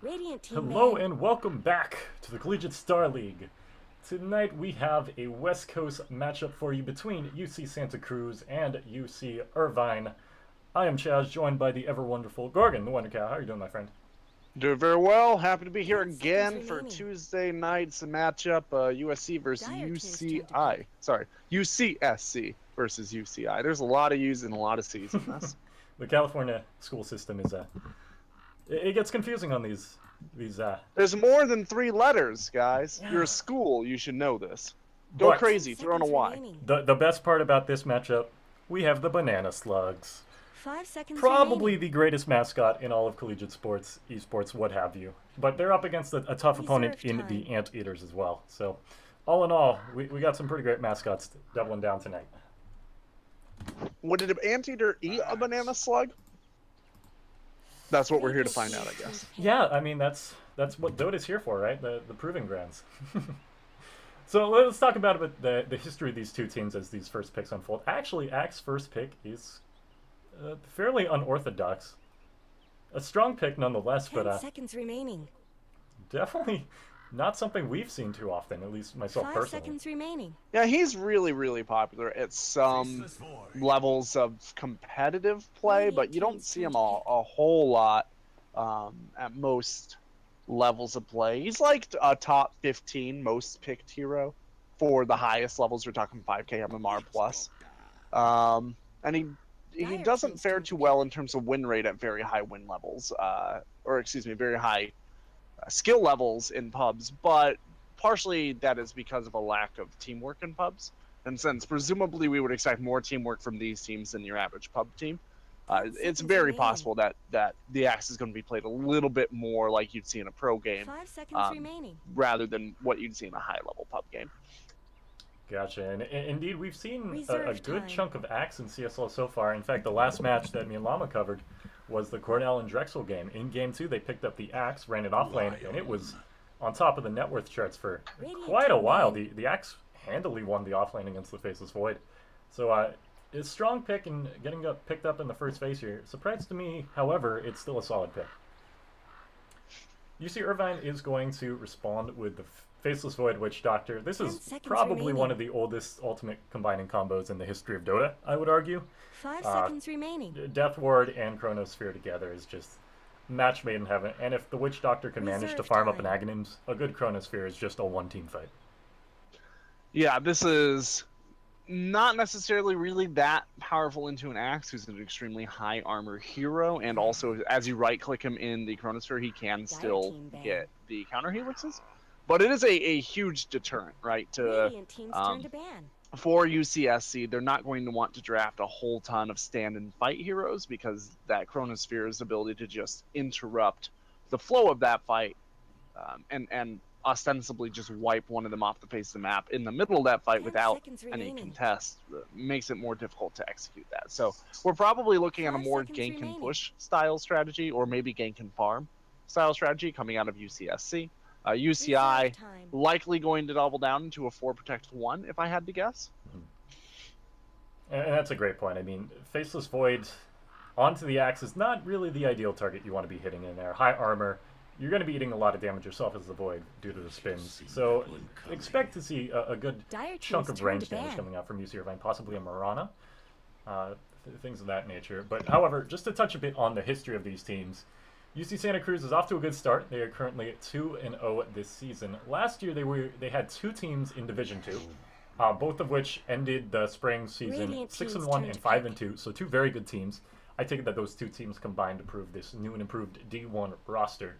Radiant team Hello man. and welcome back to the Collegiate Star League. Tonight we have a West Coast matchup for you between UC Santa Cruz and UC Irvine. I am Chaz, joined by the ever wonderful Gorgon, the Wonder Cow. How are you doing, my friend? Doing very well. Happy to be here 10 seconds again for remaining. Tuesday night's matchup. USC versus Dire team's turn to pick. UCI. Sorry, UCSC versus UCI. There's a lot of U's and a lot of C's in this. The California school system is it gets confusing on these There's more than 3 letters, guys. Yeah. You're a school. You should know this. Go But crazy. Throw in a Y. Remaining. the best part about this matchup, we have the Banana Slugs. 5 seconds Probably remaining. the greatest mascot in all of collegiate sports, esports, what have you. But they're up against a tough opponent Reserve in the time. Anteaters as well. So, all in all, we got some pretty great mascots doubling down tonight. Would an anteater eat a banana slug? That's what we're here to find out, I guess. Yeah, I mean, that's what Dota's here for, right? The proving grounds. So let's talk about a bit the history of these two teams as these first picks unfold. Actually, Ack's first pick is fairly unorthodox. A strong pick nonetheless, 10 but seconds remaining. definitely not something we've seen too often, at least myself 5 personally. seconds remaining. Yeah, he's really, really popular at some levels of competitive play, but you don't see him a whole lot at most levels of play. He's like a top 15 most picked hero for the highest levels. We're talking 5k MMR plus. And he doesn't fare too well in terms of win rate at very high win levels, very high skill levels in pubs, but partially that is because of a lack of teamwork in pubs. And since presumably we would expect more teamwork from these teams than your average pub team, it's very possible that the axe is going to be played a little bit more like you'd see in a pro game 5 seconds remaining. rather than what you'd see in a high level pub game. Gotcha, and indeed we've seen a Reserve good time. chunk of Axe in CSL so far. In fact, the last match that me and Llama covered was the Cornell and Drexel game. In Game 2, they picked up the Axe, ran it off lane, and it was on top of the net worth charts for quite a while. The Axe handily won the off lane against the Faceless Void. So it's a strong pick and getting picked up in the first phase here. Surprised to me, however, it's still a solid pick. UC Irvine is going to respond with the Faceless Void Witch Doctor. This 10 is seconds probably remaining. one of the oldest ultimate combining combos in the history of Dota, I would argue. 5 seconds remaining. Death Ward and Chronosphere together is just match made in heaven. And if the Witch Doctor can manage to Reserve farm up an time. Aghanims, a good Chronosphere is just a one-team fight. Yeah, this is not necessarily really that powerful into an axe, who's an extremely high armor hero, and also as you right click him in the chronosphere, he can still team ban. get the counter helixes. But it is a huge deterrent, right? Radiant team's turn to ban. For UCSC, they're not going to want to draft a whole ton of stand and fight heroes because that chronosphere's ability to just interrupt the flow of that fight and ostensibly just wipe one of them off the face of the map in the middle of that fight 10 without seconds any remaining. contest makes it more difficult to execute that. So we're probably looking at a 5 more seconds gank and remaining. push style strategy, or maybe gank and farm style strategy coming out of UCSC. UCI Reserve time. likely going to double down into a 4 protect 1 if I had to guess. And that's a great point. I mean, Faceless Void onto the Axe is not really the ideal target you want to be hitting in there. High armor, you're going to be eating a lot of damage yourself as the Void due to the spins. So expect to see a good Dire chunk team's of turn range to damage ban. coming out from UC Irvine, possibly a Marana, things of that nature. But however, just to touch a bit on the history of these teams, UC Santa Cruz is off to a good start. They are currently 2-0 this season. Last year they had two teams in Division 2, both of which ended the spring season Radiant 6-1 team's and turn to 5-2. So two very good teams. I take it that those two teams combined to prove this new and improved D1 roster.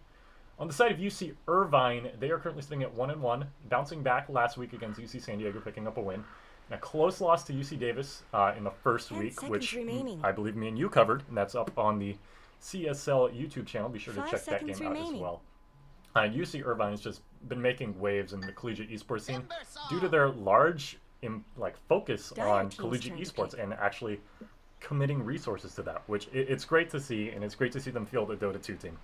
On the side of UC Irvine, they are currently sitting at 1-1, bouncing back last week against UC San Diego, picking up a win. And a close loss to UC Davis in the first 10 week, seconds which remaining. I believe me and you covered, and that's up on the CSL YouTube channel. Be sure to 5 check that seconds game out as remaining. well. And UC Irvine has just been making waves in the collegiate esports scene due to their large focus Dire on team's collegiate turn to esports pick. and actually committing resources to that, which it's great to see, and it's great to see them field a Dota 2 team.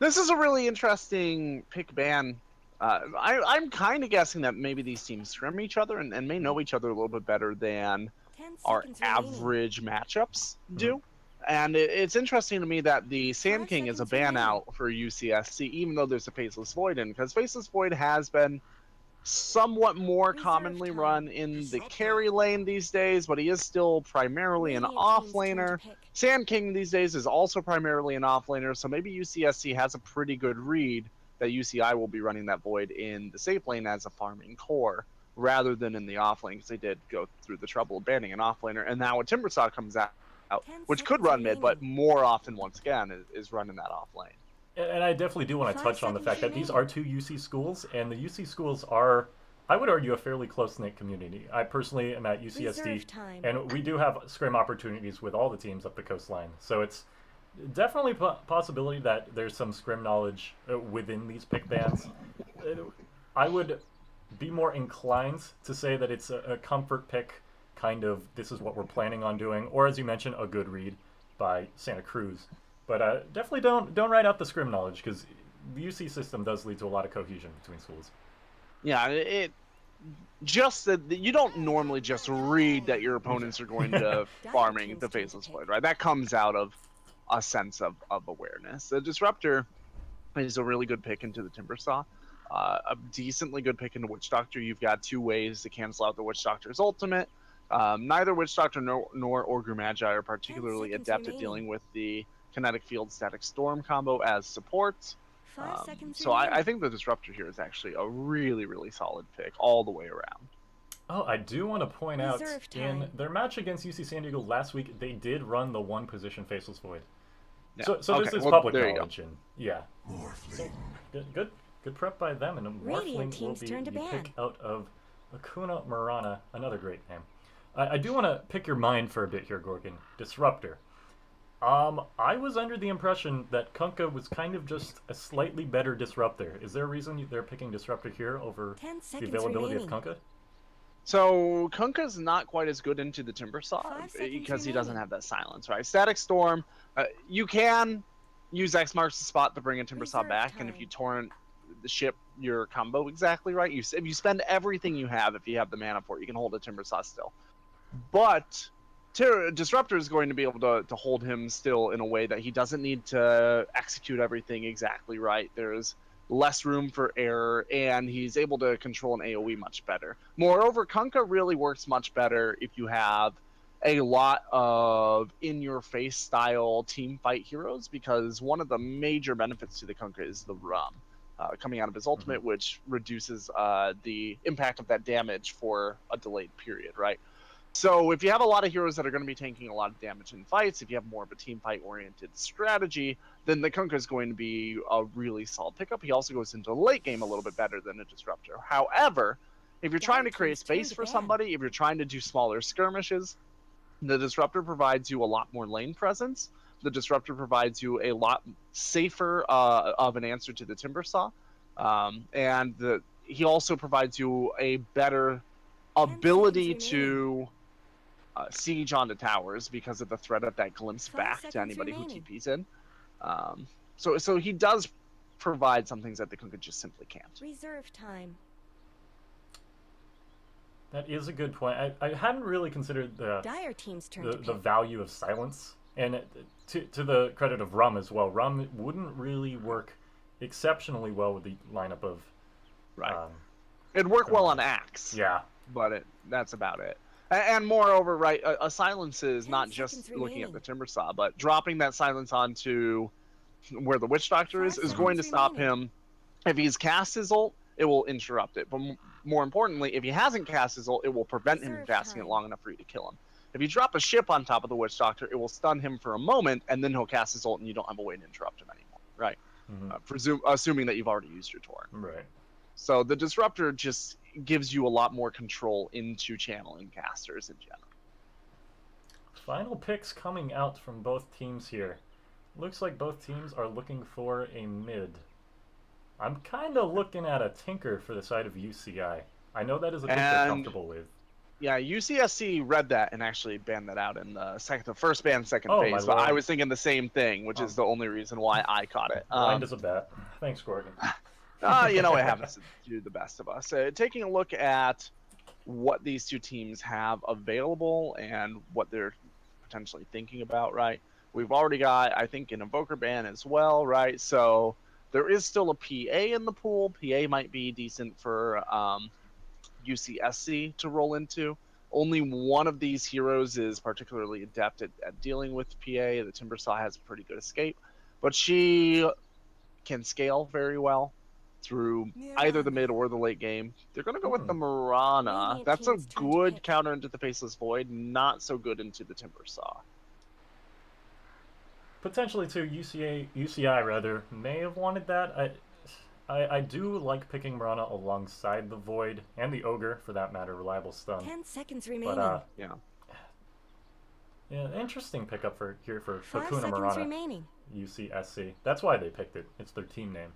This is a really interesting pick ban. I'm kind of guessing that maybe these teams scrim each other and may know each other a little bit better than 10 our seconds remaining. average matchups do. And it's interesting to me that the Sand 5 King is a seconds ban remaining. out for UCSC, even though there's a Faceless Void in, because Faceless Void has been somewhat more Reserve commonly time. run in the carry lane these days, but he is still primarily an Radiant off team's turn to laner. pick. Sand King these days is also primarily an off laner, so maybe UCSC has a pretty good read that UCI will be running that Void in the safe lane as a farming core rather than in the off lane, because they did go through the trouble of banning an off laner, and now a Timbersaw comes out, 10 which could seconds run mid, but remaining. more often, once again, is running that off lane. And I definitely do want to 5 touch on the seconds fact that these remaining. are two UC schools, and the UC schools are, I would argue, a fairly close-knit community. I personally am at UCSD, Reserve time. and we do have scrim opportunities with all the teams up the coastline. So it's definitely a possibility that there's some scrim knowledge within these pick bands. I would be more inclined to say that it's a comfort pick, kind of, this is what we're planning on doing, or as you mentioned, a good read by Santa Cruz. But definitely don't write out the scrim knowledge, because the UC system does lead to a lot of cohesion between schools. Yeah, it just that you don't normally just read that your opponents are going to farming the Faceless Void, right? That comes out of a sense of awareness. The Disruptor is a really good pick into the Timbersaw. A decently good pick into Witch Doctor. You've got two ways to cancel out the Witch Doctor's ultimate. Neither Witch Doctor nor Ogre Magi are particularly 10 seconds adept at remaining. dealing with the Kinetic Field Static Storm combo as support. 5 seconds So I remaining. think the Disruptor here is actually a really, really solid pick all the way around. Oh, I do want to point out, Reserve in time. their match against UC San Diego last week, they did run the one position Faceless Void. Yeah. So Okay, this is well, public there you knowledge, and yeah. So, good prep by them, and Radiant Morphling will team's be turn to the ban. pick out of Akuna Marana, another great name. I do want to pick your mind for a bit here, Gorgon. Disruptor. I was under the impression that Kunkka was kind of just a slightly better Disruptor. Is there a reason they're picking Disruptor here over 10 the seconds availability remaining. of Kunkka? So Kunkka's not quite as good into the Timbersaw 5 seconds because he doesn't remaining. have that silence, right? Static Storm, you can use X marks the spot to bring a Timbersaw Reserve back, and if time. you torrent the ship your combo exactly right, if you spend everything you have, if you have the mana for it, you can hold a Timbersaw still. But Disruptor is going to be able to hold him still in a way that he doesn't need to execute everything exactly right. There's less room for error, and he's able to control an AoE much better. Moreover, Kunkka really works much better if you have a lot of in-your-face style team fight heroes, because one of the major benefits to the Kunkka is the Rum. Coming out of his ultimate, which reduces the impact of that damage for a delayed period, right? So if you have a lot of heroes that are going to be taking a lot of damage in fights, if you have more of a team fight oriented strategy, then the Kunkka is going to be a really solid pickup. He also goes into the late game a little bit better than a Disruptor. However, if you're trying to create space for somebody, if you're trying to do smaller skirmishes, the Disruptor provides you a lot more lane presence. The Disruptor provides you a lot safer of an answer to the Timbersaw. And he also provides you a better 10 ability seconds remaining. to siege onto towers because of the threat of that glimpse 5 back to seconds anybody remaining. who TPs in. So he does provide some things that the Kunkka just simply can't. Reserve time. That is a good point. I hadn't really considered Dire team's turn to the pick. value of silence, and to the credit of Rum as well, Rum wouldn't really work exceptionally well with the lineup of Right. It'd work well on Axe. Yeah. But that's about it. And moreover, right, a silence is 10 not just seconds looking at the remaining. Timbersaw, but dropping that silence onto where the Witch Doctor 5 is seconds going to stop remaining. him. If he's cast his ult, it will interrupt it. But more importantly, if he hasn't cast his ult, it will prevent him from Reserve casting it time. long enough for you to kill him. If you drop a ship on top of the Witch Doctor, it will stun him for a moment, and then he'll cast his ult, and you don't have a way to interrupt him anymore, right? Assuming that you've already used your torrent. Right. So the Disruptor just gives you a lot more control into channeling casters in general. Final picks coming out from both teams here. Looks like both teams are looking for a mid. I'm kind of looking at a Tinker for the side of UCI. I know that is a pick they're comfortable with. Yeah, UCSC read that and actually banned that out in the first ban, second Oh, phase. my But I lord. was thinking the same thing, which is the only reason why I caught it. Blind as a bat. Thanks, Gorgon. You know, it happens to do the best of us. Taking a look at what these two teams have available and what they're potentially thinking about, right? We've already got, I think, an Invoker ban as well, right? So there is still a PA in the pool. PA might be decent for UCSC to roll into. Only one of these heroes is particularly adept at dealing with PA. The Timbersaw has a pretty good escape, but she can scale very well through either the mid or the late game. They're going to go with the Marana. Radiant That's a team's turn to good pick. counter into the Faceless Void, not so good into the Timbersaw. Potentially too, UCI rather may have wanted that. I do like picking Marana alongside the Void and the Ogre, for that matter, reliable stun. 10 seconds remaining. But Yeah. yeah, interesting pickup for 5 Hakuna seconds Marana, remaining. UCSC. That's why they picked it. It's their team name.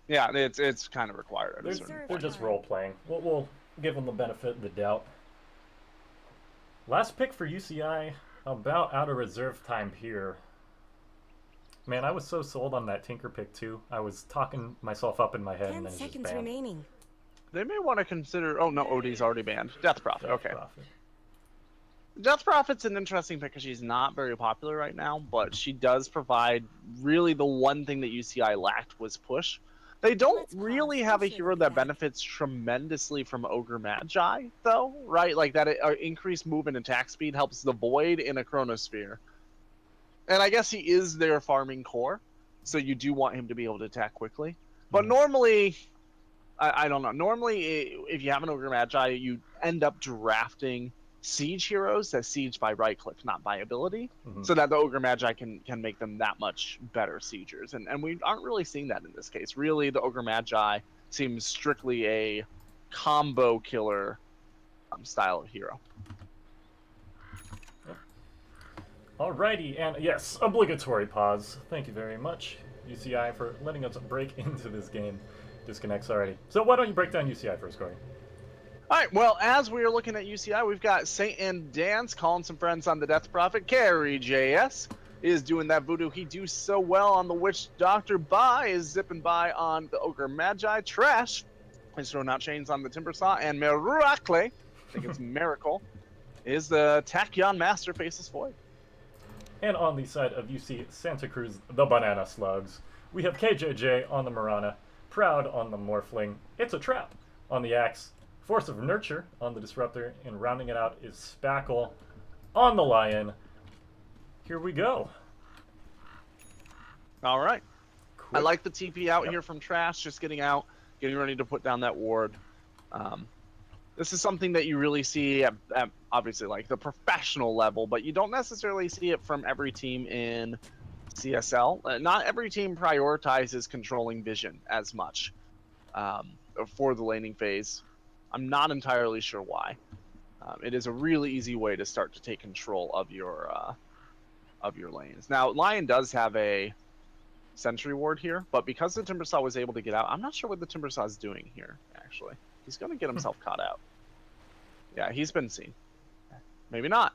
Yeah, it's kind of required. At a certain Reserve They're point. just time. role playing. We'll give them the benefit of the doubt. Last pick for UCI, about out of reserve time here. Man, I was so sold on that Tinker pick too. I was talking myself up in my head, and 10 then it's just seconds banned. remaining. They may want to consider. Oh no, OD's already banned. Death Prophet. Death Okay. Prophet. Death Prophet's an interesting pick because she's not very popular right now, but she does provide really the one thing that UCI lacked was push. They don't Let's pause. really I'll have a share hero with that that. benefits tremendously from Ogre Magi, though, right? Like that increased move and attack speed helps the Void in a Chronosphere. And I guess he is their farming core, so you do want him to be able to attack quickly. But Mhm. normally, I don't know. Normally, if you have an Ogre Magi, you end up drafting siege heroes that siege by right click, not by ability, Mhm. so that the Ogre Magi can make them that much better siegers. And we aren't really seeing that in this case. Really, the Ogre Magi seems strictly a combo killer style of hero. Alrighty, and yes, obligatory pause. Thank you very much, UCI, for letting us break into this game. Disconnects already. So why don't you break down UCI first, Corey? All right, well, as we are looking at UCI, we've got Saint and Dance calling some friends on the Death Prophet. Carry JS is doing that voodoo he do so well on the Witch Doctor. Bai is zipping by on the Ogre Magi. Trash is throwing out chains on the Timbersaw. And Miracle, I think it's Miracle, is the Tachyon Master Faceless Void. And on the side of UC Santa Cruz, the Banana Slugs, we have KJJ on the Marana, Proud on the Morphling, It's a Trap on the Axe, Force of Nurture on the Disruptor, and rounding it out is Spackle on the Lion. Here we go. All right. Quick. I like the TP out Yep. here from Trash, just getting out, getting ready to put down that ward. This is something that you really see at obviously like the professional level, but you don't necessarily see it from every team in CSL. Not every team prioritizes controlling vision as much for the laning phase. I'm not entirely sure why. It is a really easy way to start to take control of your lanes. Now, Lion does have a sentry ward here, but because the Timbersaw was able to get out, I'm not sure what the Timbersaw is doing here, actually. He's going to get himself caught out. Yeah, he's been seen. Maybe not.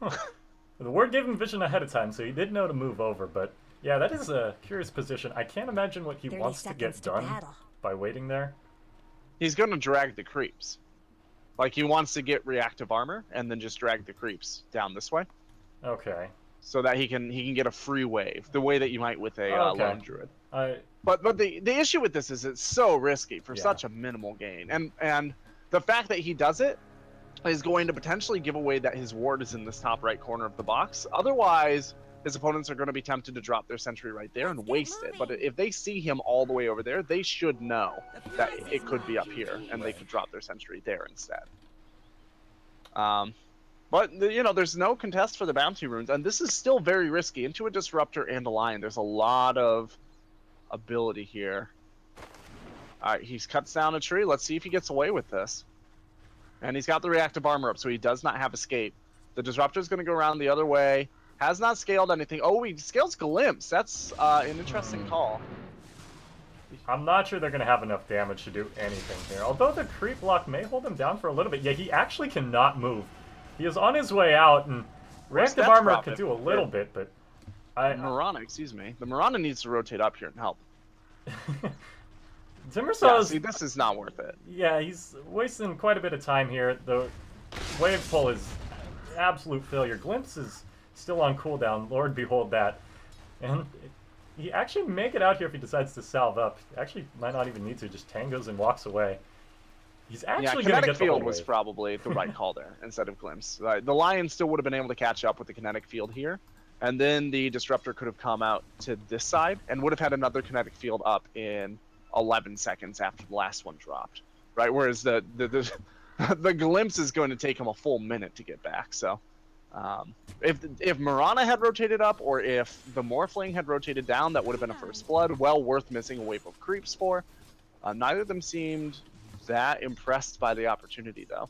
The word gave him vision ahead of time, so he did know to move over, but yeah, that is a curious position. I can't imagine what he 30 wants to get seconds to done battle. by waiting there. He's going to drag the creeps. Like, he wants to get reactive armor and then just drag the creeps down this way Okay. so that he can get a free wave, the way that you might with a Okay. lone druid. But the issue with this is it's so risky for Yeah. such a minimal gain, and the fact that he does it is going to potentially give away that his ward is in this top right corner of the box. Otherwise, his opponents are going to be tempted to drop their sentry right there and Let's get waste it. But moving. if they see him all the way over there, they should know that it could be up here, and they could drop their sentry there instead. But you know, there's no contest for the bounty runes, and this is still very risky. Into a disruptor and a lion, there's a lot of ability here. All right, he cuts down a tree. Let's see if he gets away with this. And he's got the reactive armor up, so he does not have escape. The disruptor is going to go around the other way. Has not scaled anything. Oh, he scales Glimpse. That's an interesting call. I'm not sure they're going to have enough damage to do anything here. Although the creep block may hold him down for a little bit. Yeah, he actually cannot move. He is on his way out, and reactive Death armor Prophet? could do a little bit, but Marana, excuse me. The Marana needs to rotate up here and help. Yeah, Timbersaw's, see, this is not worth it. yeah, he's wasting quite a bit of time here. The wave pull is absolute failure. Glimpse is still on cooldown. Lord behold that. And he actually make it out here if he decides to salve up. Actually, might not even need to. Just tangos and walks away. He's actually going to get the field whole was wave. probably the right call there instead of glimpse. The Lion still would have been able to catch up with the kinetic field here, and then the Disruptor could have come out to this side and would have had another kinetic field up in 11 seconds after the last one dropped, right? Whereas the the glimpse is going to take him a full minute to get back. So if Mirana had rotated up, or if the Morphling had rotated down, that would have been a first blood. Well worth missing a wave of creeps for. Neither of them seemed that impressed by the opportunity, though.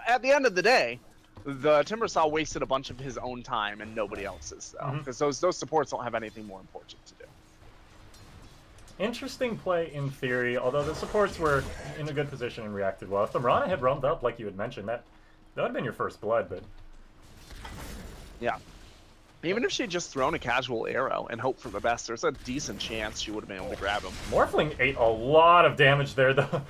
At the end of the day, the Timbersaw wasted a bunch of his own time and nobody else's, though, because those supports don't have anything more important to do. Interesting play in theory, although the supports were in a good position and reacted well. If the Mirana had roamed up, like you had mentioned, that would have been your first blood, but... Yeah. Even if she had just thrown a casual arrow and hoped for the best, there's a decent chance she would have been able to grab him. Morphling ate a lot of damage there, though.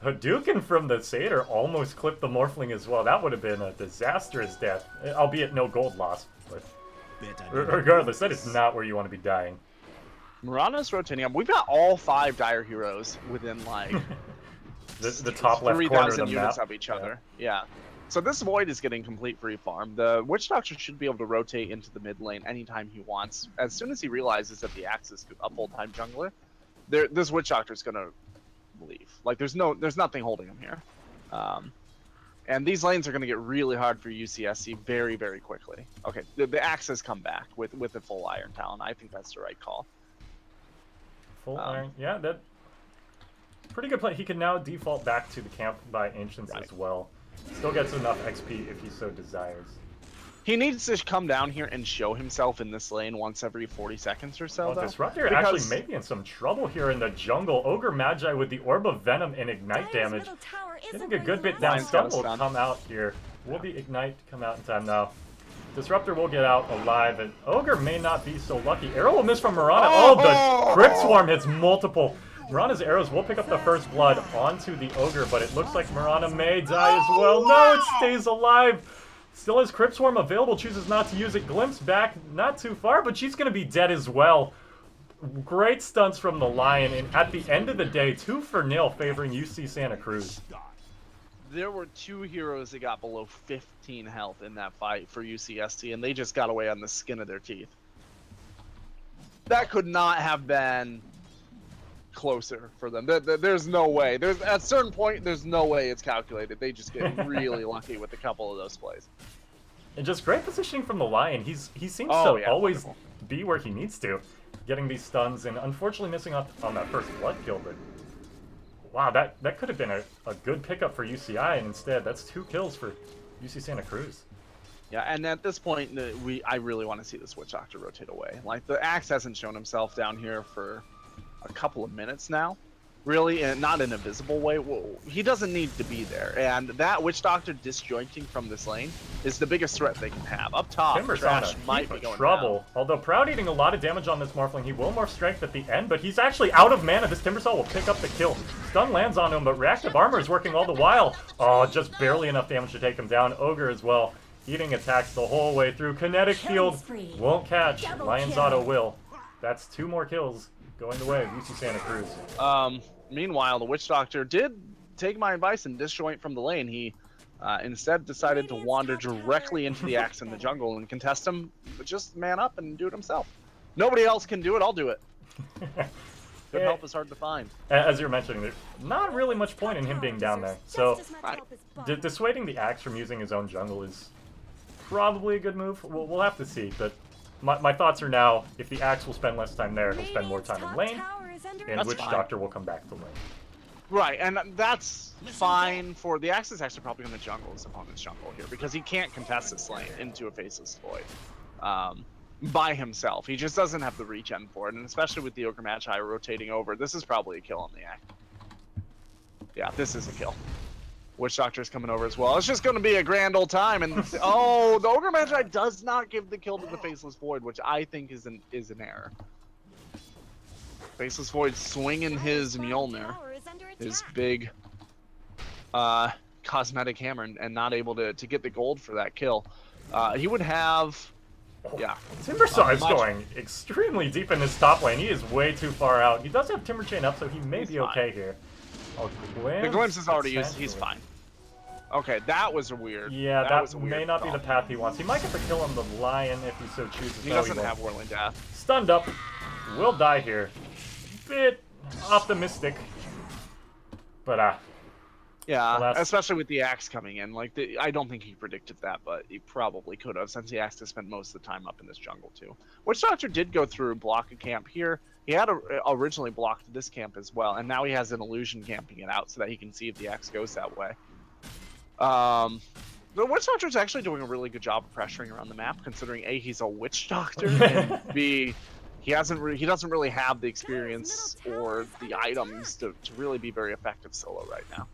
Hadouken from the Satyr almost clipped the Morphling as well. That would have been a disastrous death, albeit no gold loss. But regardless, that is not where you want to be dying. Mirana's rotating up. We've got all 5 Dire heroes within, like, the top left corner of the 3,000 units map. of each other. Yeah. So this Void is getting complete free farm. The Witch Doctor should be able to rotate into the mid lane anytime he wants. As soon as he realizes that the Axe is a full-time jungler, this Witch Doctor is going to leave. Like, there's nothing holding him here. And these lanes are going to get really hard for UCSC very, very quickly. Okay, the Axe has come back with the full Iron Talon. I think that's the right call. Full iron, yeah, that pretty good play. He can now default back to the camp by Ancients as well. Still gets enough XP if he so desires. He needs to come down here and show himself in this lane once every 40 seconds or so, though. Disruptor actually may be in some trouble here in the jungle. Ogre Magi with the Orb of Venom and Ignite damage. Getting a good bit down. Stun will come out here. Will the Ignite come out in time now? Disruptor will get out alive, and Ogre may not be so lucky. Arrow will miss from Mirana. Oh, the Crypt Swarm hits multiple. Mirana's arrows will pick up the first blood onto the Ogre, but it looks like Mirana may die as well. No, it stays alive. Still has Crypt Swarm available, chooses not to use it. Glimpse back, not too far, but she's going to be dead as well. Great stunts from the Lion, and at the end of the day, 2-0 favoring UC Santa Cruz. There were 2 heroes that got below 15 health in that fight for UCST, and they just got away on the skin of their teeth. That could not have been closer for them. There's no way. At a certain point, there's no way it's calculated. They just get really lucky with a couple of those plays. And just great positioning from the Lion. He seems to always be where he needs to, getting these stuns, and unfortunately missing out on that first blood kill, but wow, that could have been a good pickup for UCI, and instead, that's 2 kills for UC Santa Cruz. Yeah, and at this point, I really want to see this Witch Doctor rotate away. Like, the Axe hasn't shown himself down here for a couple of minutes now, really, and not in a visible way. Well, he doesn't need to be there, and that Witch Doctor disjointing from this lane is the biggest threat they can have. Up top, Trash might be going trouble. down. Although Proud eating a lot of damage on this Morphling, he will more strength at the end, but he's actually out of mana. This Timbersaw will pick up the kill. Stun lands on him, but Reactive Armor is working all the while. Oh, just barely enough damage to take him down. Ogre as well, eating attacks the whole way through. Kinetic Field won't catch. Lion's Auto will. That's 2 more kills going the way of UC Santa Cruz. Meanwhile, the Witch Doctor did take my advice and disjoint from the lane. He instead decided to wander directly into the Axe in the jungle and contest him, but just man up and do it himself. Nobody else can do it, I'll do it. Good help is hard to find. As you're mentioning, there's not really much point in him being down there. So dissuading the Axe from using his own jungle is probably a good move. We'll have to see, but my thoughts are now, if the Axe will spend less time there, he'll spend more time in lane, and Witch Doctor will come back to lane. Right, and that's fine for... The Axe is actually probably going to jungle his opponent's jungle here, because he can't contest this lane into a Faceless Void by himself. He just doesn't have the regen for it, and especially with the Ogre Magi rotating over, this is probably a kill on the Axe. Yeah, this is a kill. Witch Doctor's coming over as well. It's just going to be a grand old time, and oh, the Ogre Magi does not give the kill to the Faceless Void, which I think is an error. Faceless Void swinging his Mjolnir, his big cosmetic hammer, and not able to get the gold for that kill. He would have Yeah. Timbersaw is going extremely deep in this top lane. He is way too far out. He does have Timber Chain up, so he may be okay here. Oh, The glimpse is already used. He's fine. Okay, that was a weird. Yeah, that was a may weird not call. be the path he wants. He might get the kill on the Lion if he so chooses. He No, doesn't won't. have Whirling Death. Stunned up. Will die here. Bit optimistic. But, yeah, alas. especially with the axe coming in. Like, I don't think he predicted that, but he probably could have, since the axe has spent most of the time up in this jungle, too. Witch Doctor did go through and block a camp here. He had originally blocked this camp as well, and now he has an illusion camping it out so that he can see if the axe goes that way. The Witch Doctor is actually doing a really good job of pressuring around the map, considering A, he's a Witch Doctor, and B, he doesn't really have the experience or the items to really be very effective solo right now.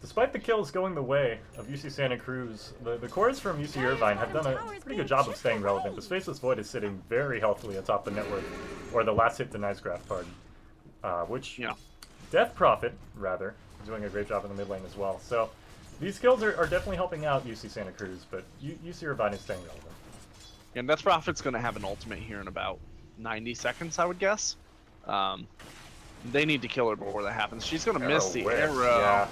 Despite the kills going the way of UC Santa Cruz, the cores from UC Irvine have done a pretty good job of staying relevant. The Spaceless Void is sitting very healthily atop the network, or the last hit denies graph, pardon. Which, Death Prophet, rather, is doing a great job in the mid lane as well. So, these kills are definitely helping out UC Santa Cruz, but UC Irvine is staying relevant. And Death Prophet's going to have an ultimate here in about 90 seconds, I would guess. They need to kill her before that happens. She's going to miss the arrow. Yeah.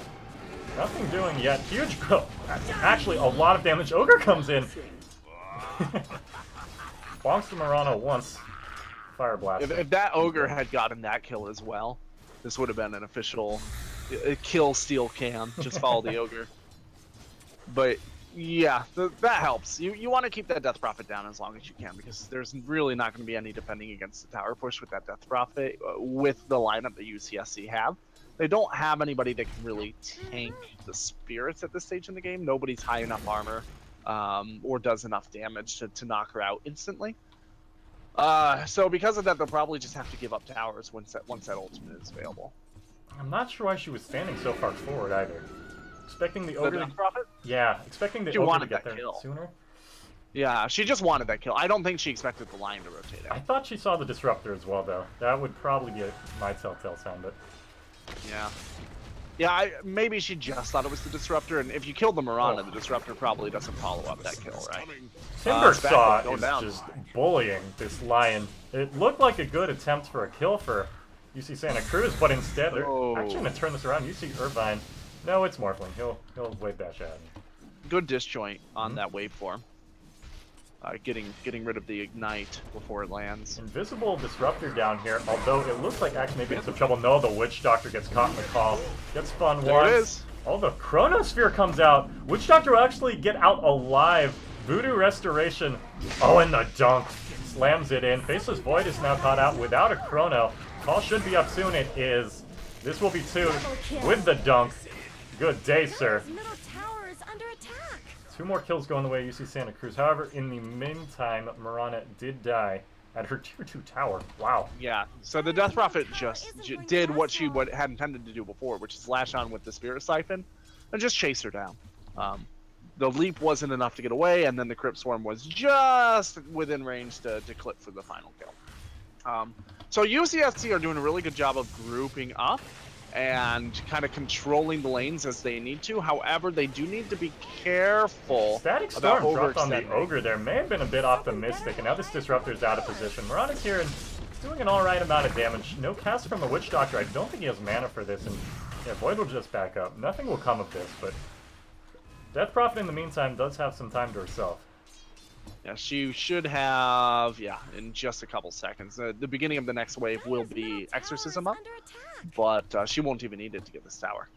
Nothing doing yet. Huge. Actually, a lot of damage. Ogre comes in. Bonks the Murano once. Fire blast. If that Ogre had gotten that kill as well, this would have been an official kill steal cam. Just follow the Ogre. But yeah, that helps. You want to keep that Death Prophet down as long as you can, because there's really not going to be any defending against the tower push with that Death Prophet with the lineup that UCSC have. They don't have anybody that can really tank the spirits at this stage in the game. Nobody's high enough armor or does enough damage to knock her out instantly. So because of that, they'll probably just have to give up towers once that ultimate is available. I'm not sure why she was standing so far forward either. Expecting the Ogre to... Prophet? Yeah, expecting the Ogre to get there kill sooner. Yeah, she just wanted that kill. I don't think she expected the Lion to rotate out. I thought she saw the Disruptor as well, though. That would probably be my telltale sign, but... Yeah, maybe she just thought it was the Disruptor, and if you killed the Mirana, the Disruptor probably doesn't follow up that kill, right? Timbersaw is just bullying this Lion. It looked like a good attempt for a kill for UC Santa Cruz, but instead they're actually going to turn this around. UC Irvine, no, it's Morphling. He'll wave dash at him. Good disjoint on that waveform. Getting rid of the ignite before it lands. Invisible Disruptor down here, although it looks like Axe may be in some trouble. No, the Witch Doctor gets caught in the call. Gets spun once. There it is. Oh, the Chronosphere comes out. Witch Doctor will actually get out alive. Voodoo Restoration. Oh, and the dunk. Slams it in. Faceless Void is now caught out without a Chrono. Call should be up soon. It is. This will be 2 with the dunk. Good day, sir. 2 more kills going the way of UC Santa Cruz. However, in the meantime, Mirana did die at her tier 2 tower. Wow. Yeah, so the Death Prophet just did what she had intended to do before, which is lash on with the Spirit Siphon and just chase her down. The leap wasn't enough to get away, and then the Crypt Swarm was just within range to clip for the final kill. So UCSC are doing a really good job of grouping up and kind of controlling the lanes as they need to. However, they do need to be careful. Static Storm dropped on the Ogre there. May have been a bit optimistic, and now this Disruptor's out of position. Mirana's here and doing an alright amount of damage. No cast from the Witch Doctor. I don't think he has mana for this, and yeah, Void will just back up. Nothing will come of this, but Death Prophet in the meantime does have some time to herself. Yeah, she should have, in just a couple seconds. The beginning of the next wave will be Exorcism up, but she won't even need it to get this tower.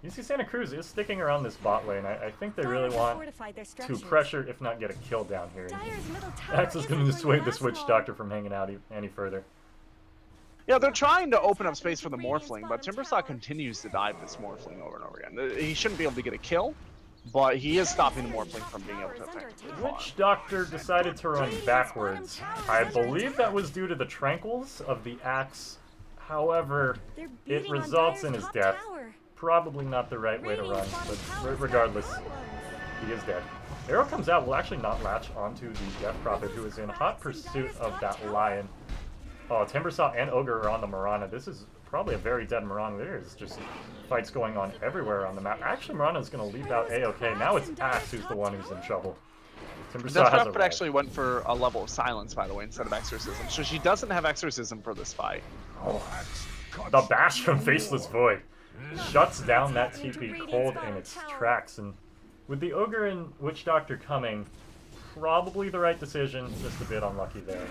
UC Santa Cruz is sticking around this bot lane. I think they really want to pressure, if not get a kill down here. Axe is going to dissuade this Witch Doctor from hanging out any further. Yeah, they're trying to open up space for the Morphling, but Timbersaw continues to dive this Morphling over and over again. He shouldn't be able to get a kill, but he is stopping the Morphling from being able to effectively farm. Witch Doctor decided to run backwards. I believe that was due to the Tranquils of the Axe. However, it results in his death. Probably not the right way to run, but regardless, he is dead. Arrow comes out, will actually not latch onto the Death Prophet, who is in hot pursuit of that Lion. Oh, Timbersaw and Ogre are on the Mirana. This is probably a very dead Mirana. There's just fights going on everywhere on the map. Actually, Mirana's going to leave out A-OK. Now it's Axe who's the one who's in trouble. Timbersaw Death has Prophet actually went for a level of silence, by the way, instead of exorcism. So she doesn't have exorcism for this fight. Oh, the bash from Faceless Void shuts down that TP cold in its tracks, and with the Ogre and Witch Doctor coming, probably the right decision, just a bit unlucky there.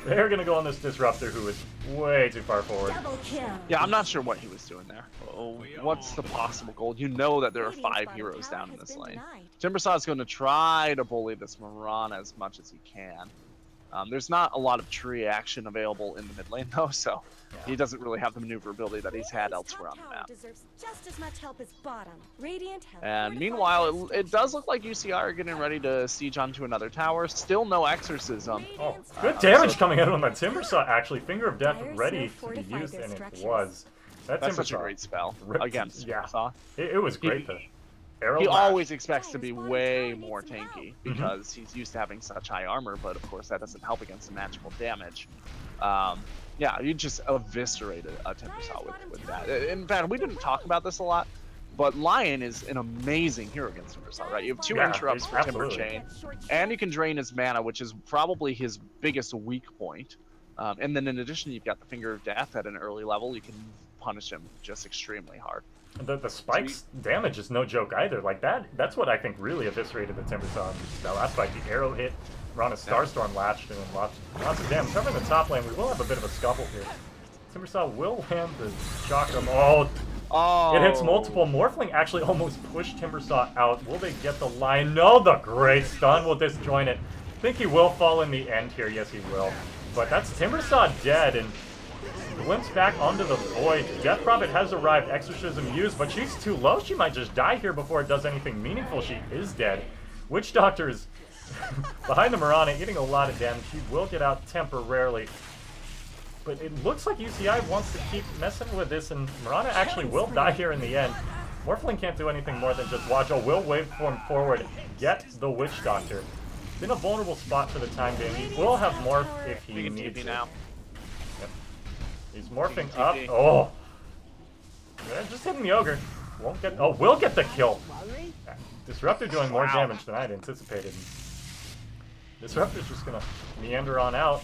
They're gonna go on this Disruptor who is way too far forward. Double kill. Yeah, I'm not sure what he was doing there. Oh, what's the possible goal? You know that there are 5 heroes down in this lane. Timbersaw is going to try to bully this Mirana as much as he can. There's not a lot of tree action available in the mid lane though, so he doesn't really have the maneuverability that he's had elsewhere on the map. Just as much help as bottom. Radiant have And fortified meanwhile, their it does look like UCI are getting ready to siege onto another tower. Still no exorcism. Oh, good damage coming out on the Timbersaw, actually. Finger of Death ready to be used, and it was. That's such a great spell against Timbersaw. It was great. He always expects to be way more tanky because he's used to having such high armor, but of course that doesn't help against the magical damage. Yeah, you just eviscerated a Timbersaw with that. In fact, we didn't talk about this a lot, but Lion is an amazing hero against Timbersaw, right? You have 2 interrupts for Timber Chain, and you can drain his mana, which is probably his biggest weak point. And then in addition, you've got the Finger of Death at an early level. You can punish him just extremely hard. The spikes damage is no joke either. Like that's what I think really eviscerated the Timbersaw. That last fight, the arrow hit, Rana Starstorm latched, and lots of damage. Covering the top lane, we will have a bit of a scuffle here. Timbersaw will land the Chakram. Oh, it hits multiple. Morphling actually almost pushed Timbersaw out. Will they get the line? No, the great stun will disjoint it. I think he will fall in the end here. Yes, he will. But that's Timbersaw dead, and glimpse back onto the Void. Death Prophet has arrived, Exorcism used, but she's too low. She might just die here before it does anything meaningful. She is dead. Witch Doctor is behind the Mirana, eating a lot of damage. She will get out temporarily. But it looks like UCI wants to keep messing with this, and Mirana actually will die here in the end. Morphling can't do anything more than just watch. Will waveform forward, get the Witch Doctor. In a vulnerable spot for the time being. He will have morph if he needs it. Now. Yep. He's morphing up. Oh! Yeah, just hitting the Ogre. Won't get. Oh, will get the kill. Disruptor doing more damage than I'd anticipated. Disruptor's just gonna meander on out.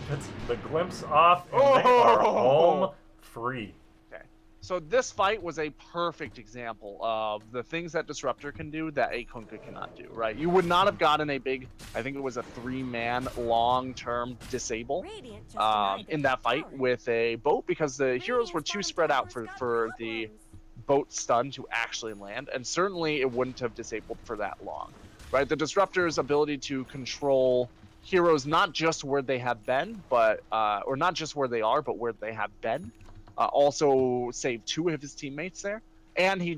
Gets the glimpse off, and they are home free. Okay. So this fight was a perfect example of the things that Disruptor can do that a Kunkka cannot do, right? You would not have gotten a big, I think it was a 3-man long-term disable in that fight with a boat because the heroes were too spread out for the boat stun to actually land, and certainly it wouldn't have disabled for that long, right? The Disruptor's ability to control heroes not just where they have been, but or not just where they are, but where they have been. Also saved 2 of his teammates there, and he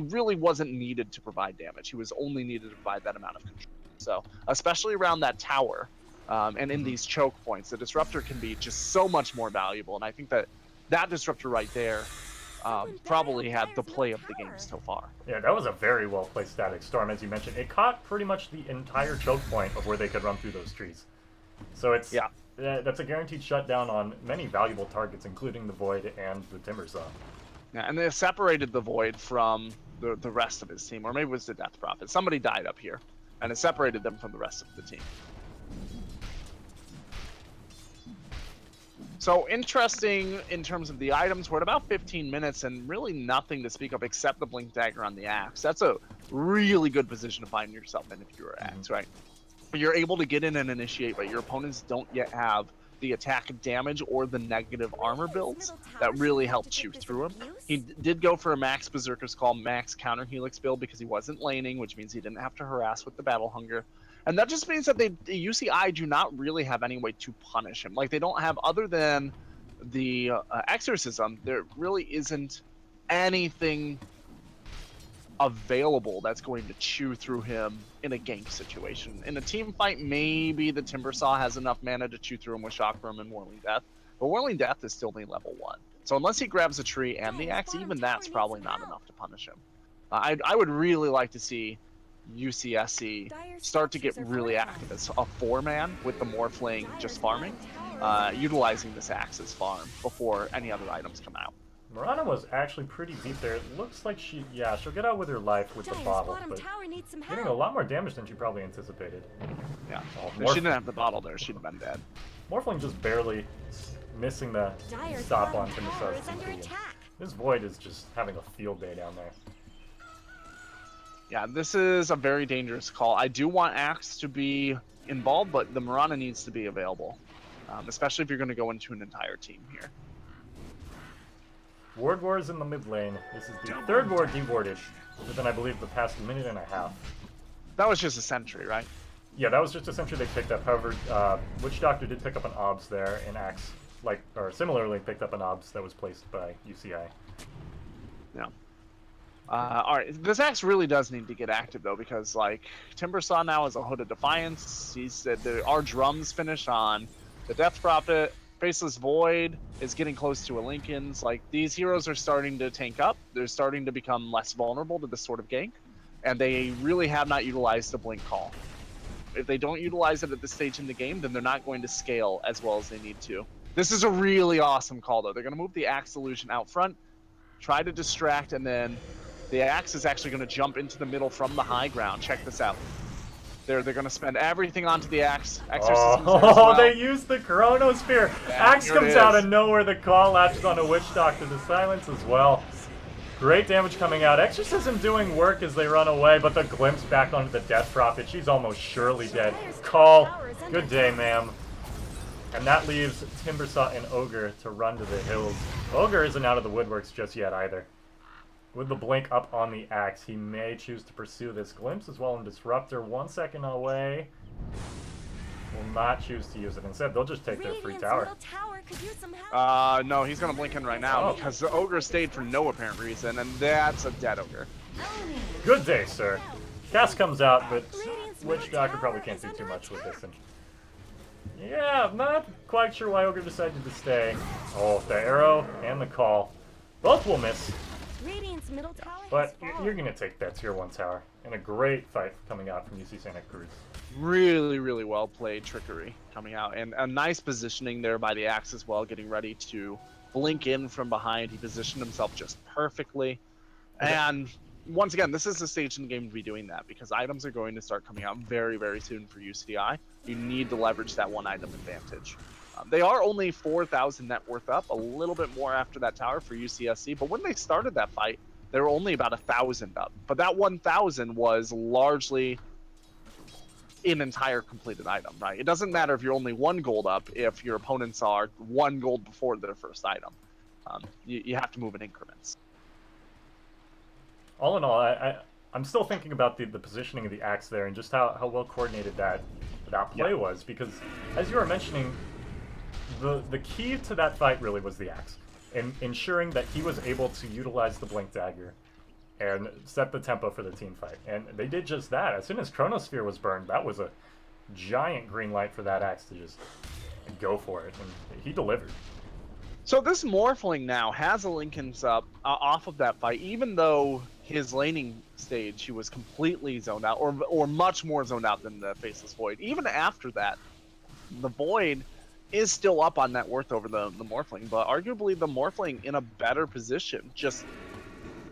really wasn't needed to provide damage. He was only needed to provide that amount of control. So especially around that tower and in these choke points, the Disruptor can be just so much more valuable, and I think that Disruptor right there probably had the play of the game so far. Yeah, that was a very well placed Static Storm, as you mentioned. It caught pretty much the entire choke point of where they could run through those trees. So it's that's a guaranteed shutdown on many valuable targets, including the Void and the Timbersaw. Yeah, and they separated the Void from the rest of his team, or maybe it was the Death Prophet. Somebody died up here, and it separated them from the rest of the team. So interesting in terms of the items. We're at about 15 minutes and really nothing to speak of except the Blink Dagger on the Axe. That's a really good position to find yourself in if you're Axe, right? You're able to get in and initiate, but your opponents don't yet have the attack damage or the negative armor builds that really help chew through him. He did go for a max Berserker's Call, max counter Helix build because he wasn't laning, which means he didn't have to harass with the Battle Hunger. And that just means that the UCI do not really have any way to punish him. Like, they don't have, other than the Exorcism, there really isn't anything available that's going to chew through him in a gank situation. In a team fight, maybe the Timbersaw has enough mana to chew through him with Chakram and Whirling Death, but Whirling Death is still only level 1. So unless he grabs a tree and the axe, even that's probably not enough to punish him. I would really like to see UCSC start to get really active as a 4-man with the Morphling just farming, utilizing this axe as farm before any other items come out. Mirana was actually pretty deep there. It looks like she'll get out with her life with the Dire's bottle, bottom but tower needs some getting a help. lot more damage than she probably anticipated. Yeah. Oh, If she didn't have the bottle there, she'd have been dead. Morphling just barely missing the Dire's stop on bottom tower Timbersa's is under TP. attack. This Void is just having a field day down there. Yeah, this is a very dangerous call. I do want Axe to be involved, but the Mirana needs to be available, especially if you're going to go into an entire team here. Ward War is in the mid lane. This is the third ward dewarded within, I believe, the past minute and a half. That was just a sentry, right? Yeah, that was just a sentry they picked up. However, Witch Doctor did pick up an OBS there, and Axe, similarly picked up an OBS that was placed by UCI. Yeah. All right, this Axe really does need to get active though, because like Timbersaw now is a Hood of Defiance. He said our drums finish on the Death Prophet. Faceless Void is getting close to a Lincoln's. Like these heroes are starting to tank up. They're starting to become less vulnerable to this sort of gank, and they really have not utilized the Blink Call. If they don't utilize it at this stage in the game, then they're not going to scale as well as they need to. This is a really awesome call though. They're going to move the Axe Illusion out front, try to distract, and then the Axe is actually going to jump into the middle from the high ground. Check this out. They're going to spend everything onto the Axe. Exorcism's there as well. They used the Chronosphere. Axe comes out of nowhere. The call latches on a Witch Doctor to silence as well. Great damage coming out. Exorcism doing work as they run away, but the glimpse back onto the Death Prophet. She's almost surely dead. Call. Good day, ma'am. And that leaves Timbersaw and Ogre to run to the hills. Ogre isn't out of the woodworks just yet either. With the blink up on the Axe, he may choose to pursue this glimpse as well and Disruptor 1 second away. Will not choose to use it. Instead, they'll just take their free tower. No, he's gonna blink in right now because the Ogre stayed for no apparent reason, and that's a dead Ogre. Good day, sir. Cast comes out, but Witch Doctor probably can't do too much with this. And yeah, I'm not quite sure why Ogre decided to stay. Oh, the arrow and the call. Both will miss. Radiant's middle tower But you're going to take that tier 1 tower. And a great fight coming out from UC Santa Cruz. Really, really well played trickery coming out. And a nice positioning there by the Axe as well, getting ready to blink in from behind. He positioned himself just perfectly. And once again, this is the stage in the game to be doing that, because items are going to start coming out very, very soon for UCI. You need to leverage that one item advantage. They are only 4,000 net worth up, a little bit more after that tower for UCSC, but when they started that fight, they were only about 1,000 up. But that 1,000 was largely an entire completed item, right? It doesn't matter if you're only 1 gold up if your opponents are 1 gold before their first item. You have to move in increments. All in all, I'm still thinking about the positioning of the Axe there and just how well coordinated that play was, because as you were mentioning, the key to that fight really was the Axe, and ensuring that he was able to utilize the Blink Dagger and set the tempo for the team fight. And they did just that. As soon as Chronosphere was burned, that was a giant green light for that Axe to just go for it, and he delivered. So this Morphling now has a Lincoln's up off of that fight, even though his laning stage he was completely zoned out, or much more zoned out than the Faceless Void. Even after that, the Void is still up on net worth over the Morphling, but arguably the Morphling in a better position, just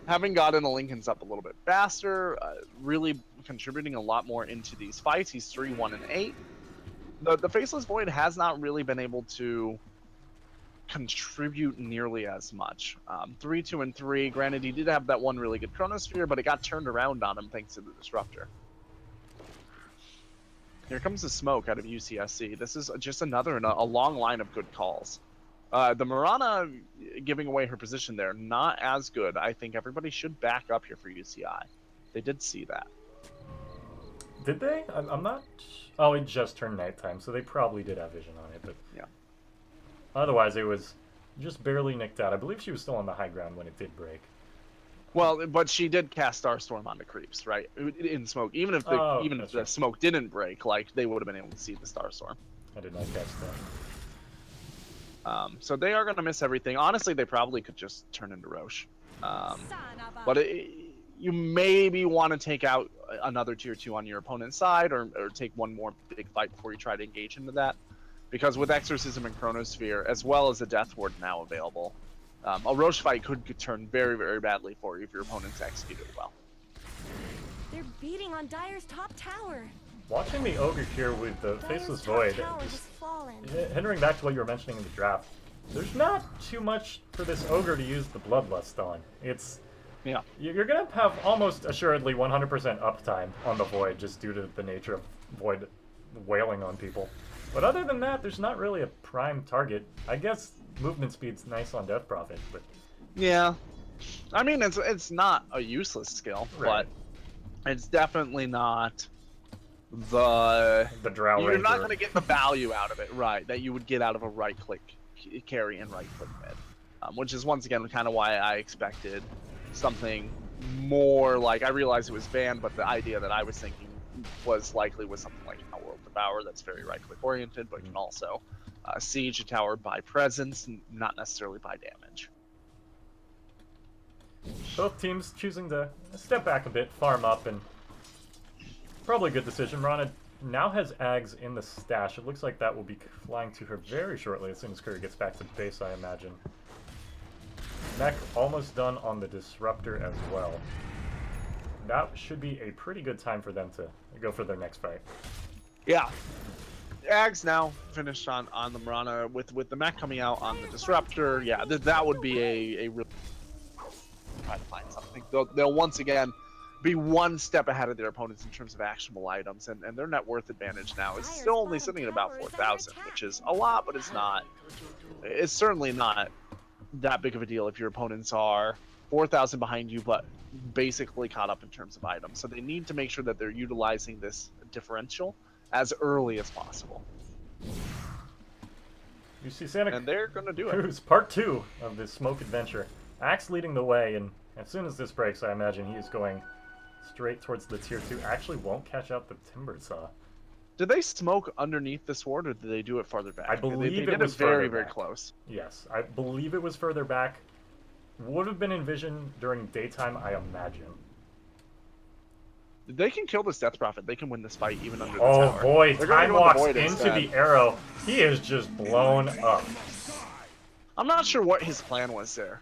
having gotten a Lincoln's up a little bit faster, really contributing a lot more into these fights. He's 3-1 and 8. The Faceless Void has not really been able to contribute nearly as much. 3-2 and 3. Granted, he did have that one really good Chronosphere, but it got turned around on him thanks to the Disruptor. Here comes the smoke out of UCSC. This is just another in a long line of good calls. The Mirana giving away her position there, not as good. I think everybody should back up here for UCI. They did see that. Did they? I'm not... Oh, it just turned nighttime, so they probably did have vision on it, but... Yeah. Otherwise, it was just barely nicked out. I believe she was still on the high ground when it did break. Well, but she did cast Starstorm onto creeps, right? In smoke. Even if the smoke didn't break, like, they would have been able to see the Starstorm. I did not catch that. So they are going to miss everything. Honestly, they probably could just turn into Roche. But you maybe want to take out another tier 2 on your opponent's side, or take one more big fight before you try to engage into that. Because with Exorcism and Chronosphere, as well as the Death Ward now available, A Roche fight could turn very, very badly for you if your opponent's executed well. They're beating on Dyer's top tower. Watching the Ogre here with the Faceless Void, Tower has fallen. hindering back to what you were mentioning in the draft, there's not too much for this Ogre to use the Bloodlust on. You're going to have almost assuredly 100% uptime on the Void just due to the nature of Void wailing on people. But other than that, there's not really a prime target. I guess movement speed's nice on Death Prophet, but... Yeah. I mean, it's not a useless skill, right. but it's definitely not the Drow You're Ranger. not going to get the value out of it, right, that you would get out of a right-click carry and right-click mid. Which is, once again, kind of why I expected something more like... I realized it was banned, but the idea that I was thinking was something like a World Devourer that's very right-click oriented, but can also siege a tower by presence, not necessarily by damage. Both teams choosing to step back a bit, farm up, and probably a good decision. Mirana now has Ags in the stash. It looks like that will be flying to her very shortly as soon as Curry gets back to base, I imagine. Mech almost done on the Disruptor as well. That should be a pretty good time for them to go for their next fight. Yeah. Ags now finished on the Mirana with the mech coming out on the Disruptor. Yeah, that would be a real try to find something. They'll once again be one step ahead of their opponents in terms of actionable items, and their net worth advantage now is still only sitting at about 4,000, which is a lot, but it's certainly not that big of a deal if your opponents are 4,000 behind you, but basically caught up in terms of items. So they need to make sure that they're utilizing this differential as early as possible. You see Santa and they're going to do it. Cruz, part 2 of this smoke adventure. Axe leading the way, and as soon as this breaks, I imagine he is going straight towards the tier 2. Actually won't catch out the Timber Saw. Did they smoke underneath the sword, or did they do it farther back? I believe it was very, further very back. close. Yes, I believe it was further back. Would have been envisioned during daytime, I imagine. They can kill this Death Prophet. They can win this fight even under the tower. Oh boy, Time walks into the arrow. He is just blown up. I'm not sure what his plan was there.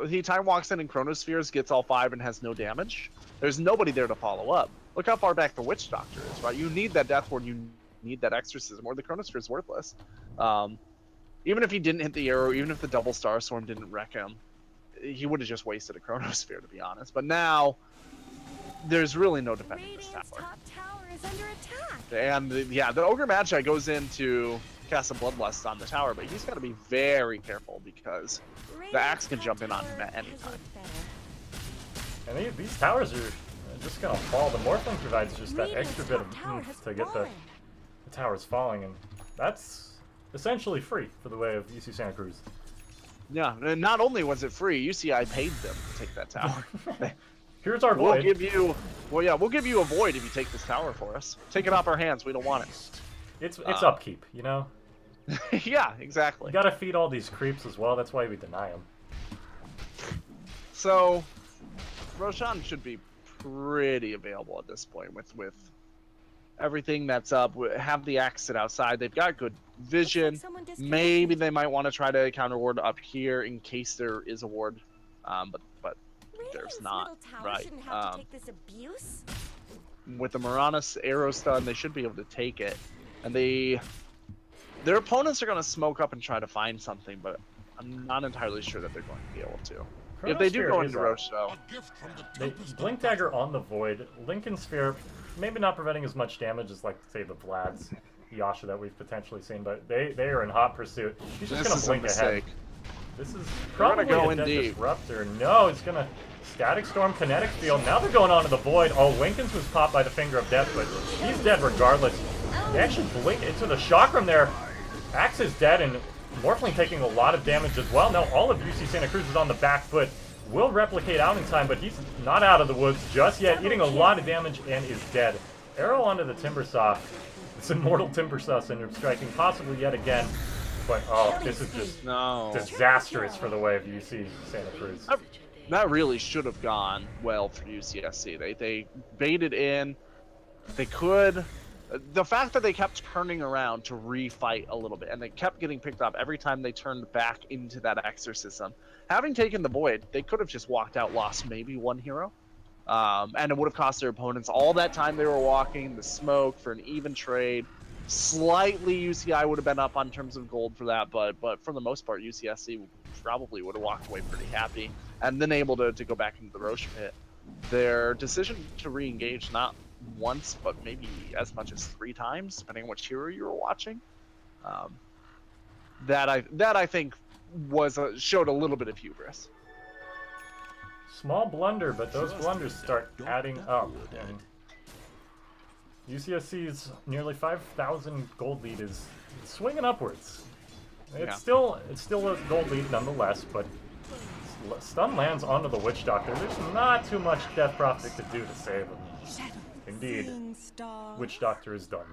He Time walks in and Chronospheres, gets all 5 and has no damage. There's nobody there to follow up. Look how far back the Witch Doctor is, right? You need that Death Ward, you need that Exorcism, or the Chronosphere is worthless. Even if he didn't hit the arrow, even if the double Star Storm didn't wreck him, he would have just wasted a Chronosphere, to be honest. But now, there's really no defending this tower. Top tower is under attack. And the Ogre Magi goes in to cast a Bloodlust on the tower, but he's got to be very careful because the Axe can jump in on him at any time. And these towers are just going to fall. The Morphling provides just that extra bit of oomph to get the towers falling, and that's essentially free for the way of UC Santa Cruz. Yeah, and not only was it free, UCI paid them to take that tower. Here's our Void. We'll give you a Void if you take this tower for us. Take it off our hands, we don't want it. It's upkeep, you know? Yeah, exactly. You gotta feed all these creeps as well, that's why we deny them. So, Roshan should be pretty available at this point with everything that's up. Have the Axe sit outside. They've got good vision. Maybe they might want to try to counter ward up here in case there is a ward, but there's not, right? With the Maranis arrow stun, they should be able to take it, and their opponents are going to smoke up and try to find something, but I'm not entirely sure that they're going to be able to. If they do go into Roche, though. Blink Dagger on the Void. Lincoln Sphere, maybe not preventing as much damage as, like, say, the Vlad's Yasha that we've potentially seen, but they are in hot pursuit. He's just going to blink ahead. This is probably a dead Disruptor. No, it's going to Static Storm, Kinetic Field. Now they're going on to the Void. Oh, Winkins was popped by the Finger of Death, but he's dead regardless. They actually blink into the Chakram there. Axe is dead, and Morphling taking a lot of damage as well. Now all of UC Santa Cruz is on the back foot. Will replicate out in time, but he's not out of the woods just yet. Eating a lot of damage and is dead. Arrow onto the Timber Saw. This immortal Timber Saw syndrome striking possibly yet again. But oh, this is just disastrous for the way of UC Santa Cruz. That really should have gone well for UCSC. They baited in. They could The fact that they kept turning around to refight a little bit, and they kept getting picked up every time they turned back into that exorcism. Having taken the void, they could have just walked out, lost maybe one hero, and it would have cost their opponents all that time they were walking, the smoke for an even trade. Slightly UCI would have been up on terms of gold for that, but for the most part, UCSC probably would have walked away pretty happy and then able to go back into the Roche pit. Their decision to re-engage not once, but maybe as much as 3 times, depending on which hero you were watching. That I think was showed a little bit of hubris. Small blunder, but those blunders start adding up. And UCSC's nearly 5,000 gold lead is swinging upwards. It's still a gold lead nonetheless, but stun lands onto the Witch Doctor. There's not too much Death Prophet to do to save him. Indeed, Witch Doctor is done.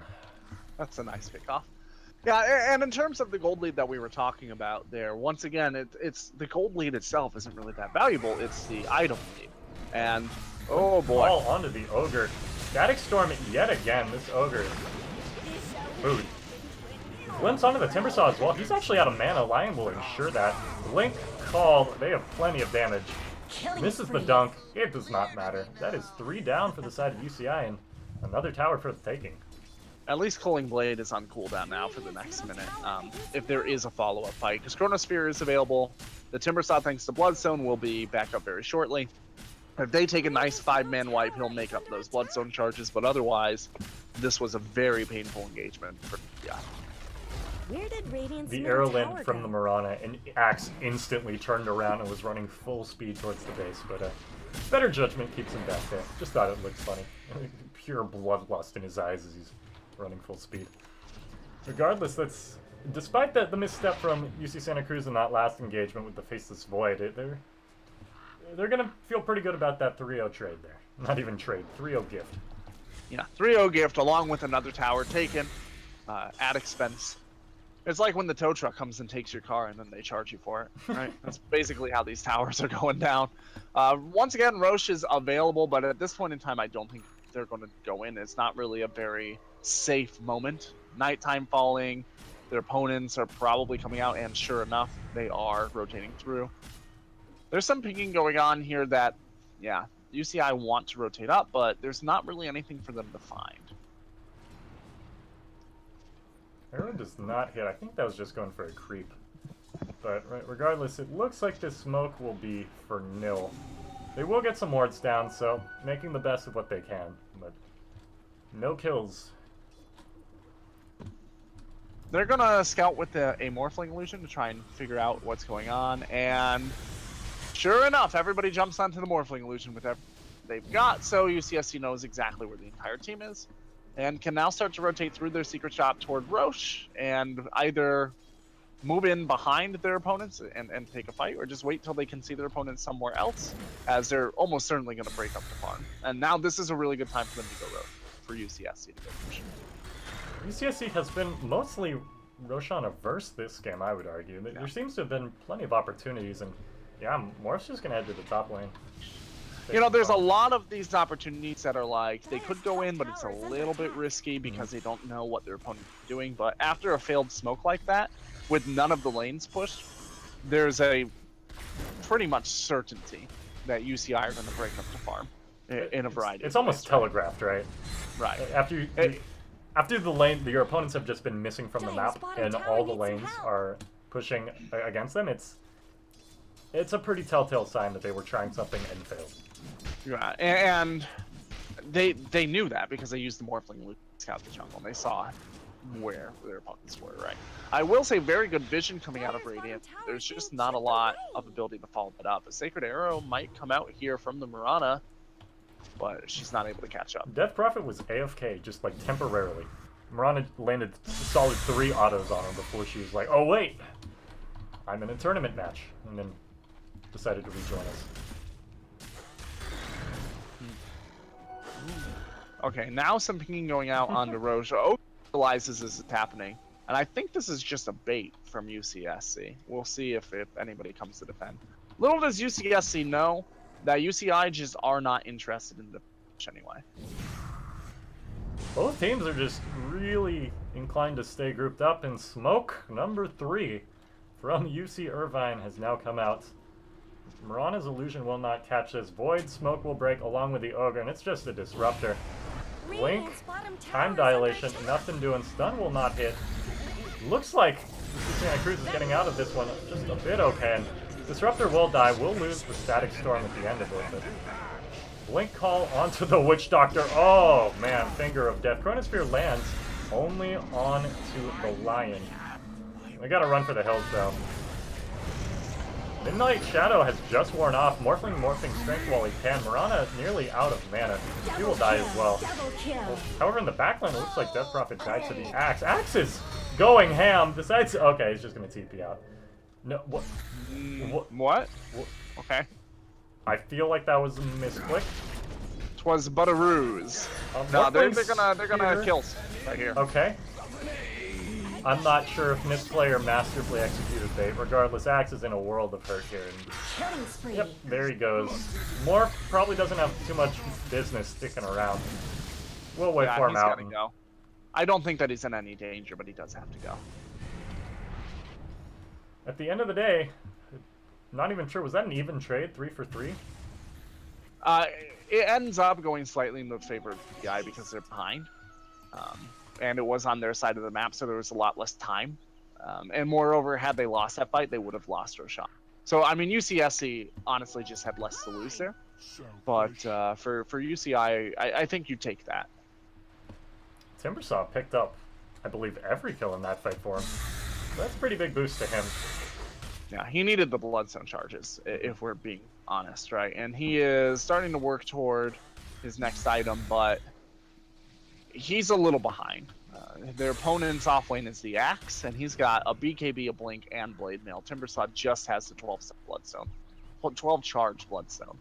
That's a nice pickoff. Yeah, and in terms of the gold lead that we were talking about there, once again, it's the gold lead itself isn't really that valuable. It's the item lead, and oh boy, all onto the Ogre. Static Storm yet again. This Ogre is food. Glimpse onto the Timbersaw as well. He's actually out of mana. Lion will ensure that. Blink called. They have plenty of damage. Misses the dunk. It does not matter. That is 3 down for the side of UCI and another tower for the taking. At least Culling Blade is on cooldown now for the next minute, if there is a follow-up fight. Because Chronosphere is available. The Timbersaw, thanks to Bloodstone, will be back up very shortly. If they take a nice 5-man wipe, he'll make up those Bloodstone charges. But otherwise, this was a very painful engagement for UCI. Where did Radiant's The middle arrow tower land from go? the Mirana, and Axe instantly turned around and was running full speed towards the base, but better judgment keeps him back there. Just thought it looked funny. Pure bloodlust in his eyes as he's running full speed. Regardless, that's despite the misstep from UC Santa Cruz in that last engagement with the Faceless Void, they're gonna feel pretty good about that 3-0 trade there. Not even trade, 3-0 gift. Yeah, 3-0 gift along with another tower taken at expense. It's like when the tow truck comes and takes your car and then they charge you for it, right? That's basically how these towers are going down. Once again, Roche is available, but at this point in time, I don't think they're going to go in. It's not really a very safe moment. Nighttime falling, their opponents are probably coming out, and sure enough, they are rotating through. There's some pinging going on here that, yeah, UCI want to rotate up, but there's not really anything for them to find. Arrow does not hit. I think that was just going for a creep. But regardless, it looks like this smoke will be for nil. They will get some wards down, so making the best of what they can. But no kills. They're going to scout with a Morphling Illusion to try and figure out what's going on. And sure enough, everybody jumps onto the Morphling Illusion with everything they've got. So UCSC knows exactly where the entire team is. And can now start to rotate through their secret shop toward Roche and either move in behind their opponents and take a fight, or just wait till they can see their opponents somewhere else, as they're almost certainly going to break up the farm. And now this is a really good time for them to go Roche, for UCSC to go Roche. UCSC has been mostly Roshan averse this game, I would argue. Yeah. There seems to have been plenty of opportunities, and yeah, Morph's just going to head to the top lane. You know, there's a lot of these opportunities that are like, they could go in, but it's a little bit risky because they don't know what their opponent is doing. But after a failed smoke like that, with none of the lanes pushed, there's a pretty much certainty that UCI are going to break up the farm in a variety of ways. It's almost telegraphed, right? Right. After the lane, your opponents have just been missing from the map, and all the lanes are pushing against them. It's a pretty telltale sign that they were trying something and failed. Yeah, and they knew that because they used the Morphling to scout the jungle, and they saw where their opponents were, right? I will say very good vision coming out of Radiant. There's just not a lot of ability to follow that up. A Sacred Arrow might come out here from the Mirana, but she's not able to catch up. Death Prophet was AFK, just like temporarily. Mirana landed solid 3 autos on him before she was like, oh wait, I'm in a tournament match, and then decided to rejoin us. Okay, now some pinging going out onto Roche. Oh, realizes this is happening. And I think this is just a bait from UCSC. We'll see if anybody comes to defend. Little does UCSC know that UCI just are not interested in the push anyway. Both teams are just really inclined to stay grouped up, and smoke number 3 from UC Irvine has now come out. Mirana's illusion will not catch this. Void smoke will break along with the ogre, and it's just a disruptor. Blink, time dilation, nothing doing. Stun will not hit. Looks like Santa Cruz is getting out of this one just a bit okay. And disruptor will die. We'll lose the static storm at the end of it. But blink call onto the witch doctor. Oh man, finger of death. Chronosphere lands only onto the lion. We gotta run for the hills though. Midnight Shadow has just worn off. Morphing strength while he can. Mirana nearly out of mana. He will die as well. However, in the backline, it looks like Death Prophet died to the Axe. Axe is going ham. Decides. Okay, he's just gonna TP out. No. What? What? Okay. I feel like that was a misclick. Twas but a ruse. No, they're gonna kill right here. Okay. I'm not sure if misplay or masterfully executed bait. Regardless, Axe is in a world of hurt here. And yep, there he goes. Morph probably doesn't have too much business sticking around. We'll wait for him out. Go. I don't think that he's in any danger, but he does have to go. At the end of the day, not even sure, was that an even trade? 3 for 3? It ends up going slightly in the favor of PI because they're behind. And it was on their side of the map, so there was a lot less time. And moreover, had they lost that fight, they would have lost Roshan. So, I mean, UCSC honestly just had less to lose there. But for UCI, I think you take that. Timbersaw picked up, I believe, every kill in that fight for him. So that's a pretty big boost to him. Yeah, he needed the Bloodstone charges, if we're being honest, right? And he is starting to work toward his next item, but he's a little behind. Their opponent's offlane is the Axe, and he's got a BKB, a Blink, and Blade Mail. Timbersaw just has the 12 Bloodstone, 12 charge Bloodstone.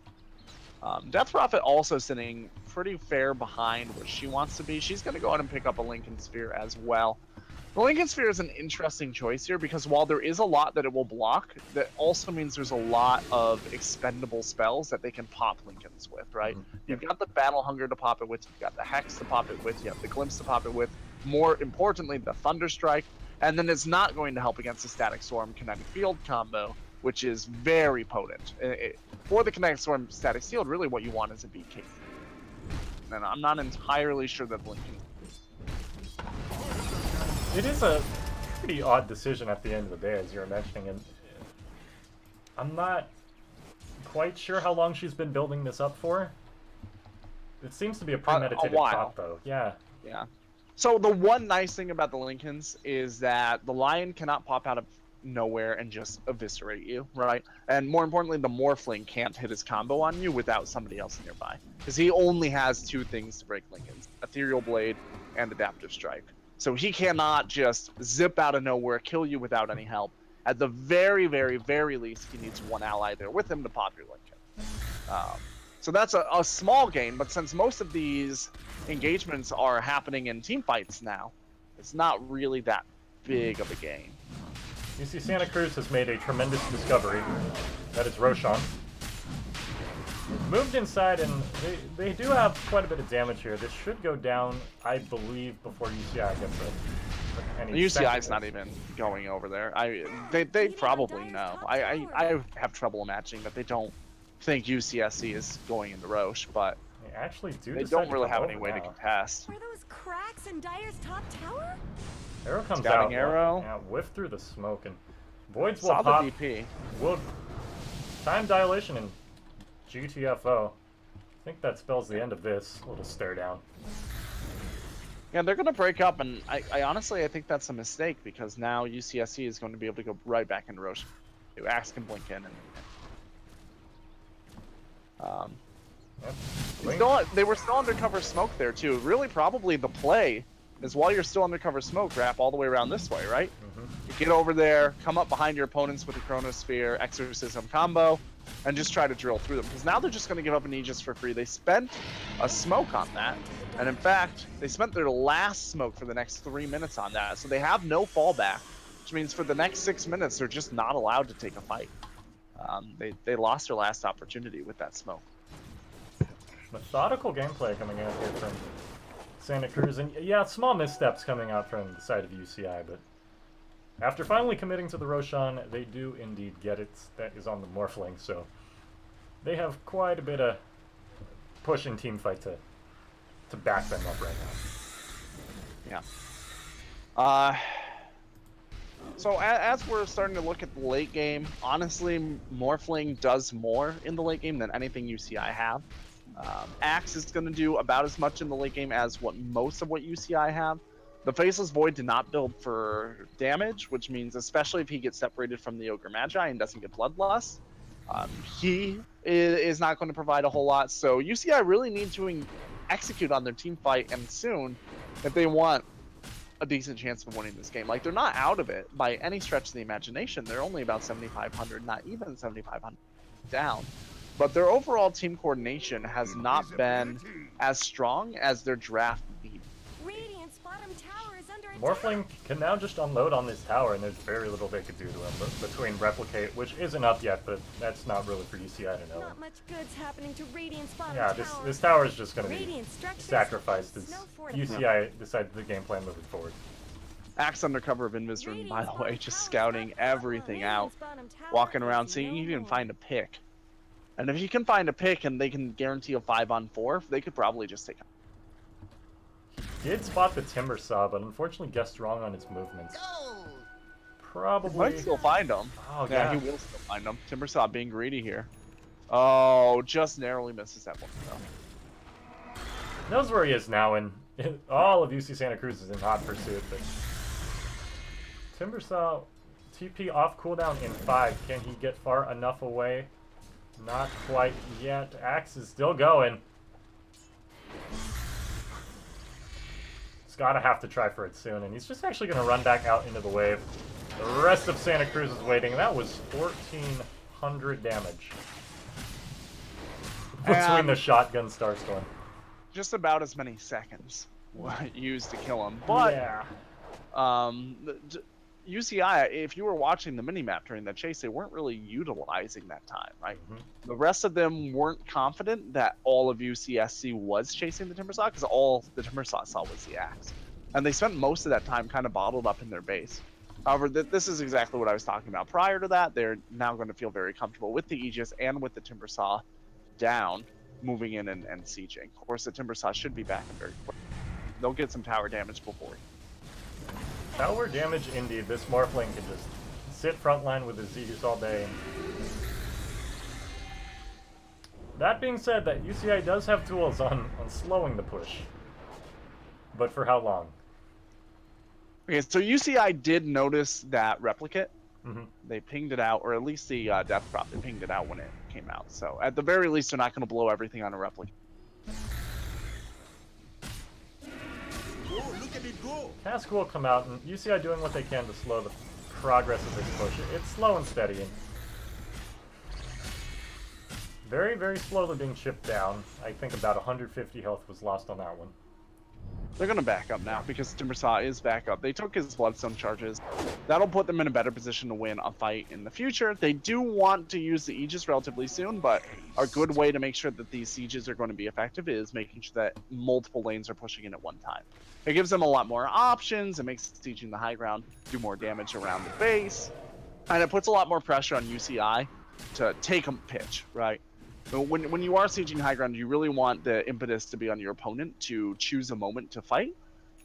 Death Prophet also sitting pretty fair behind where she wants to be. She's going to go ahead and pick up a Lincoln Sphere as well. The Lincoln Sphere is an interesting choice here because while there is a lot that it will block, that also means there's a lot of expendable spells that they can pop Lincolns with, right? Mm-hmm. You've got the Battle Hunger to pop it with, you've got the Hex to pop it with, you have the Glimpse to pop it with, more importantly, the Thunderstrike, and then it's not going to help against the Static Storm Kinetic Field combo, which is very potent. For the Kinetic Storm Static Shield, really what you want is a BK. And I'm not entirely sure that Lincoln. It is a pretty odd decision at the end of the day, as you were mentioning, and I'm not quite sure how long she's been building this up for. It seems to be a premeditated thought, though. Yeah. Yeah. So the one nice thing about the Lincolns is that the Lion cannot pop out of nowhere and just eviscerate you, right? And more importantly, the Morphling can't hit his combo on you without somebody else nearby, because he only has 2 things to break Lincolns: Ethereal Blade and Adaptive Strike. So he cannot just zip out of nowhere, kill you without any help. At the very, very, very least, he needs one ally there with him to pop your Lincoln. So that's a small gain, but since most of these engagements are happening in team fights now, it's not really that big of a gain. You see, Santa Cruz has made a tremendous discovery. That is Roshan. Moved inside, and they do have quite a bit of damage here. This should go down, I believe, before UCI gets it. UCI's not even going over there. They probably know. I have trouble imagining that they don't think UCSC is going into Roche, but they actually do. They don't really have any way to contest. Were those cracks in Dyer's top tower? Arrow comes Scouting out. Arrow. Yeah, whiff through the smoke, and Voids will Saw pop. the DP. Will time dilation and GTFO. I think that spells the end of this little stare down. Yeah, they're going to break up, and I honestly, I think that's a mistake, because now UCSC is going to be able to go right back into Roche. Axe can blink in. They were still undercover smoke there, too. Really, probably the play is while you're still undercover smoke, wrap all the way around this way, right? Mm-hmm. You get over there, come up behind your opponents with a Chronosphere, Exorcism combo, and just try to drill through them, because now they're just going to give up an Aegis for free. They spent a smoke on that, and in fact, they spent their last smoke for the next 3 minutes on that, so they have no fallback, which means for the next 6 minutes, they're just not allowed to take a fight. They lost their last opportunity with that smoke. Methodical gameplay coming out here from Santa Cruz. And yeah, small missteps coming out from the side of UCI, but after finally committing to the Roshan, they do indeed get it. That is on the Morphling, so they have quite a bit of push and team fight to back them up right now. Yeah. So as we're starting to look at the late game, honestly, Morphling does more in the late game than anything UCI have. Axe is going to do about as much in the late game as most of what UCI have. The Faceless Void did not build for damage, which means especially if he gets separated from the Ogre Magi and doesn't get Bloodlust, he is not going to provide a whole lot. So UCI really need to execute on their team fight, and soon, if they want a decent chance of winning this game. Like, they're not out of it by any stretch of the imagination. They're only about 7,500, not even 7,500 down. But their overall team coordination has not been as strong as their draft need. Radiant's bottom tower is under attack. Morphling can now just unload on this tower, and there's very little they could do to him between Replicate, which isn't up yet, but that's not really for UCI to know. Not much good's happening to Radiant's bottom Yeah, tower. this tower is just going to be Radiant structures, sacrificed as snow fortified. UCI decides the game plan moving forward. Axe under cover of Invis, by the way, Radiant's just bottom scouting tower- everything out, Radiant's bottom tower walking around, is seeing if you can no find more. a pick. And if you can find a pick and they can guarantee a 5-on-4, they could probably just take it. Did spot the Timber Saw, but unfortunately guessed wrong on its movements. Probably. Might still find them. Oh, Yeah, yeah. he will still find them. Timbersaw being greedy here. Oh, just narrowly misses that one, though. Knows where he is now, and all of UC Santa Cruz is in hot pursuit, but Timber Saw TP off cooldown in 5. Can he get far enough away? Not quite yet. Axe is still going. He's gotta have to try for it soon, and he's just actually gonna run back out into the wave. The rest of Santa Cruz is waiting, and that was 1,400 damage. Between the shotgun Starstorm. Just about as many seconds used to kill him. But yeah. UCI, if you were watching the minimap during that chase, they weren't really utilizing that time, right? Mm-hmm. The rest of them weren't confident that all of UCSC was chasing the Timbersaw, because all the Timbersaw saw was the Axe. And they spent most of that time kind of bottled up in their base. However, this is exactly what I was talking about. Prior to that, they're now going to feel very comfortable with the Aegis and with the Timbersaw down, moving in and sieging. Of course, the Timbersaw should be back in very quick. They'll get some tower damage before. Tower damage indeed. This Morphling can just sit frontline with his Aegis all day. That being said, that UCI does have tools on slowing the push. But for how long? Okay, so UCI did notice that replicate. Mm-hmm. They pinged it out, or at least the death prop, they pinged it out when it came out. So at the very least, they're not going to blow everything on a replicate. Cask will come out, and UCI doing what they can to slow the progress of this push. It's slow and steady, and very, very slowly being chipped down. I think about 150 health was lost on that one. They're going to back up now because Timbersaw is back up. They took his Bloodstone charges. That'll put them in a better position to win a fight in the future. They do want to use the Aegis relatively soon, but a good way to make sure that these sieges are going to be effective is making sure that multiple lanes are pushing in at one time. It gives them a lot more options. It makes sieging the high ground do more damage around the base. And it puts a lot more pressure on UCI to take a pitch, right? So when you are sieging high ground, you really want the impetus to be on your opponent to choose a moment to fight,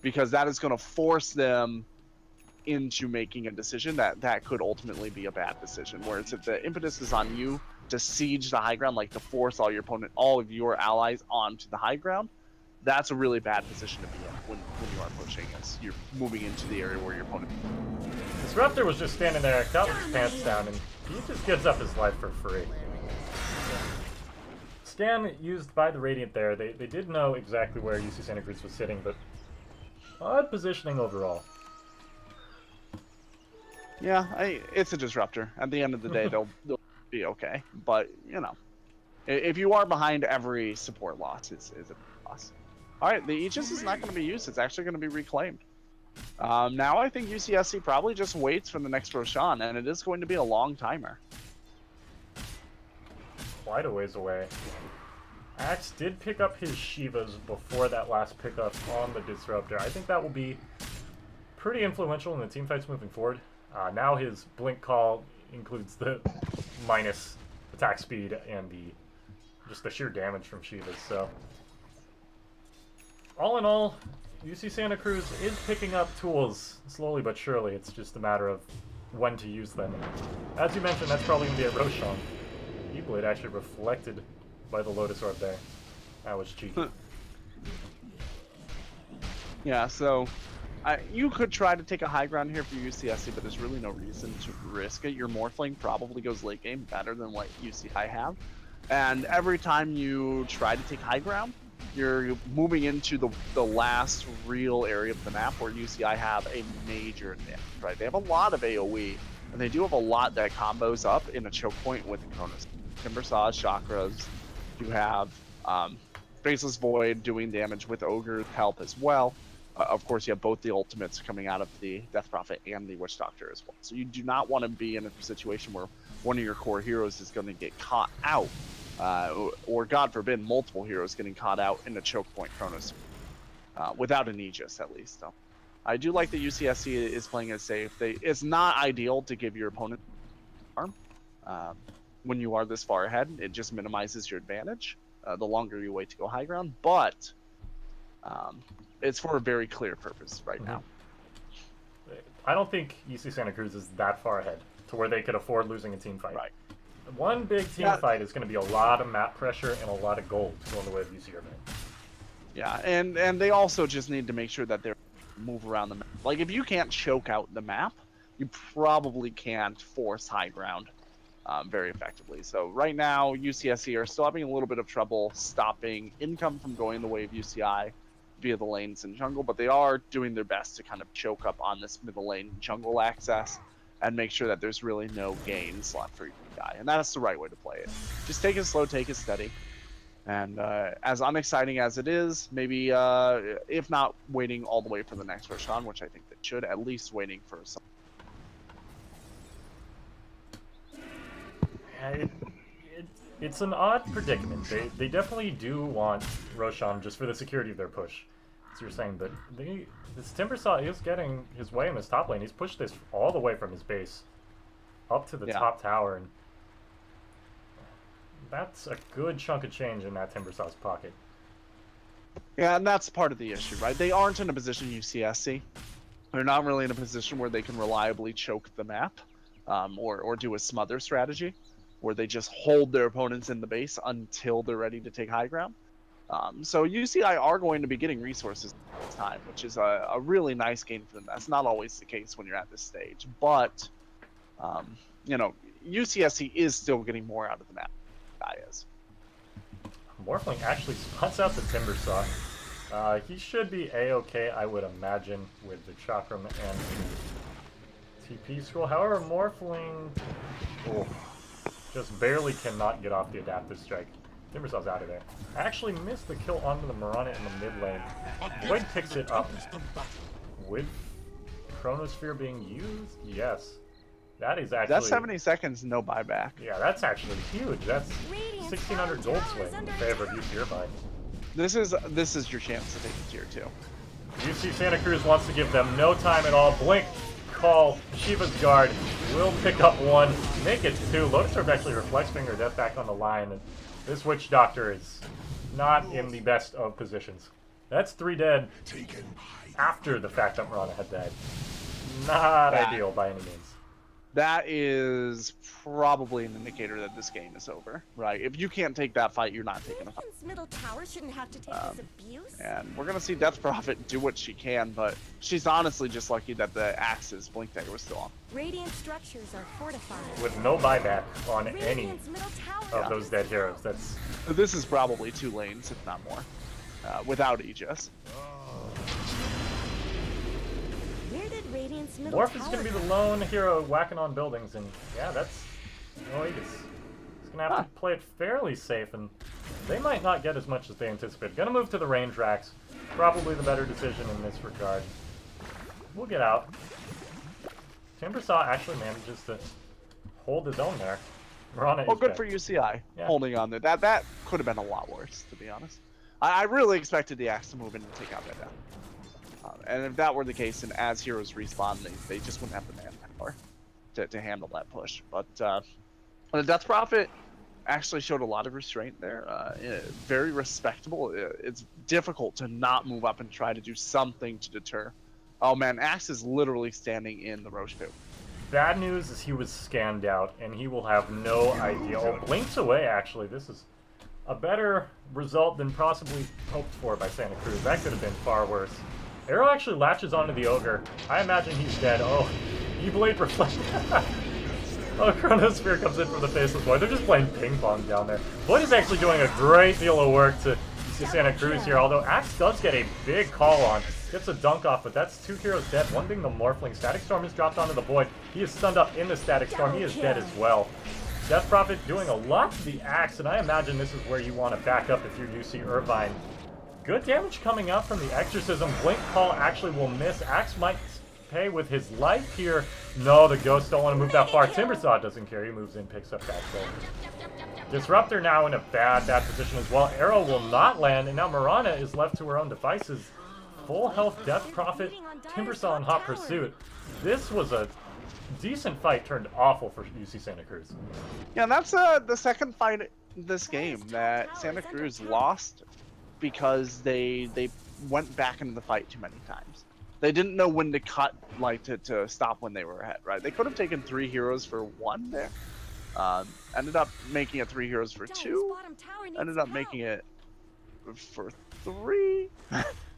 because that is going to force them into making a decision that could ultimately be a bad decision. Whereas if the impetus is on you to siege the high ground, like to force all of your allies onto the high ground, that's a really bad position to be in when you are pushing, as you're moving into the area where your opponent. Disruptor was just standing there, got his pants down, and he just gives up his life for free. Scan used by the Radiant there. They did know exactly where UC Santa Cruz was sitting, but odd positioning overall. Yeah, it's a disruptor. At the end of the day, they'll be okay. But, you know, if you are behind, every support loss is a loss. All right, the Aegis is not going to be used. It's actually going to be reclaimed. Now I think UCSC probably just waits for the next Roshan, and it is going to be a long timer. Quite a ways away. Axe did pick up his Shivas before that last pickup on the Disruptor. I think that will be pretty influential in the team fights moving forward. Now his Blink Call includes the minus attack speed and just the sheer damage from Shivas. So all in all, UC Santa Cruz is picking up tools slowly but surely. It's just a matter of when to use them. As you mentioned, that's probably going to be a Roshan. E-Blade actually reflected by the Lotus Orb there. That was cheeky. Yeah, so you could try to take a high ground here for UCSC, but there's really no reason to risk it. Your Morphling probably goes late game better than what UCI have. And every time you try to take high ground, you're moving into the last real area of the map where UCI have a major advantage, right? They have a lot of AoE, and they do have a lot that combos up in a choke point with Cronus. Timber Saws, Chakras. You have Faceless Void doing damage with Ogre's help as well. Of course, you have both the ultimates coming out of the Death Prophet and the Witch Doctor as well. So you do not want to be in a situation where one of your core heroes is going to get caught out, or God forbid, multiple heroes getting caught out in a choke point Chronos, without an Aegis at least. So I do like that UCSC is playing it safe. It's not ideal to give your opponent arm when you are this far ahead. It just minimizes your advantage the longer you wait to go high ground, but it's for a very clear purpose right now. I don't think UC Santa Cruz is that far ahead to where they could afford losing a team fight. Right. One big team fight is going to be a lot of map pressure and a lot of gold going the way of UC Irvine. Yeah, and they also just need to make sure that they move around the map. Like, if you can't choke out the map, you probably can't force high ground very effectively. So right now, UCSC are still having a little bit of trouble stopping income from going the way of UCI via the lanes and jungle, but they are doing their best to kind of choke up on this middle lane jungle access and make sure that there's really no gains left for UCI. And that's the right way to play it. Just take it slow, take it steady. And as unexciting as it is, maybe if not waiting all the way for the next Roshan, which I think they should, at least waiting for some. It's an odd predicament. They definitely do want Roshan just for the security of their push. As you're saying, but this Timbersaw is getting his way in this top lane. He's pushed this all the way from his base up to the top tower, and that's a good chunk of change in that Timbersaw's pocket. Yeah, and that's part of the issue, right? They aren't in a position UCSC. They're not really in a position where they can reliably choke the map, or do a smother strategy, where they just hold their opponents in the base until they're ready to take high ground. So UCI are going to be getting resources this time, which is a really nice gain for them. That's not always the case when you're at this stage, but you know, UCSC is still getting more out of the map. Is. Morphling actually spots out the Timbersaw. He should be A-okay, I would imagine, with the Chakram and the TP scroll. However, Morphling just barely cannot get off the adaptive strike. Timbersaw's out of there. Actually missed the kill onto the Mirana in the mid lane. Void picks it up. With Chronosphere being used? Yes. That is actually... That's 70 seconds, no buyback. Yeah, that's actually huge. That's 1,600 gold swing in favor of UC Irvine. This is your chance to take a tier 2. UC Santa Cruz wants to give them no time at all. Blink, call, Shiva's Guard will pick up one, make it 2. Lotus Orb actually reflects Finger Death back on the line. And this Witch Doctor is not in the best of positions. That's 3 dead after the fact that Mirana had died. Not ideal by any means. That is probably an indicator that this game is over, right? If you can't take that fight, you're not taking a fight. Middle tower shouldn't have to take this abuse. And we're gonna see Death Prophet do what she can, but she's honestly just lucky that the Axe's Blink Dagger was still on. Radiant structures are fortified. With no buyback on any of of those dead heroes. That's This is probably 2 lanes, if not more, without Aegis. Morph is going to be the lone hero whacking on buildings, and yeah, that's no Aegis. He's going to have to play it fairly safe, and they might not get as much as they anticipated. Going to move to the range racks. Probably the better decision in this regard. We'll get out. Timbersaw actually manages to hold his own there. Marana Well, is good dead. for UCI Yeah. holding on there. That could have been a lot worse, to be honest. I really expected the Axe to move in and take out that death. And if that were the case, and as heroes respawn, they just wouldn't have the manpower to handle that push. But the Death Prophet actually showed a lot of restraint there. Very respectable. It's difficult to not move up and try to do something to deter. Oh man, Axe is literally standing in the Roche pit. Bad news is he was scanned out, and he will have no idea. Oh, blinks away, actually. This is a better result than possibly hoped for by Santa Cruz. That could have been far worse. Arrow actually latches onto the Ogre. I imagine he's dead. Oh, E-Blade Reflect. Oh, Chronosphere comes in from the Faceless Void. They're just playing ping pong down there. Void is actually doing a great deal of work to Santa Cruz here, although Axe does get a big call on. Gets a dunk off, but that's 2 heroes dead. One being the Morphling. Static Storm is dropped onto the Void. He is stunned up in the Static Storm. He is dead as well. Death Prophet doing a lot to the Axe, and I imagine this is where you want to back up if you're UC Irvine. Good damage coming out from the Exorcism. Blink Call actually will miss. Axe might pay with his life here. No, the Ghosts don't want to move that far. Timbersaw doesn't care. He moves in, picks up that kill. Disruptor now in a bad position as well. Arrow will not land, and now Marana is left to her own devices. Full health Death Prophet, Timbersaw in hot pursuit. This was a decent fight turned awful for UC Santa Cruz. Yeah, and that's the second fight this game that Santa Cruz lost because they went back into the fight too many times. They didn't know when to cut, like to stop when they were ahead, right? They could have taken 3 heroes for 1 there. Ended up making it 3 heroes for 2. Ended up making it for 3,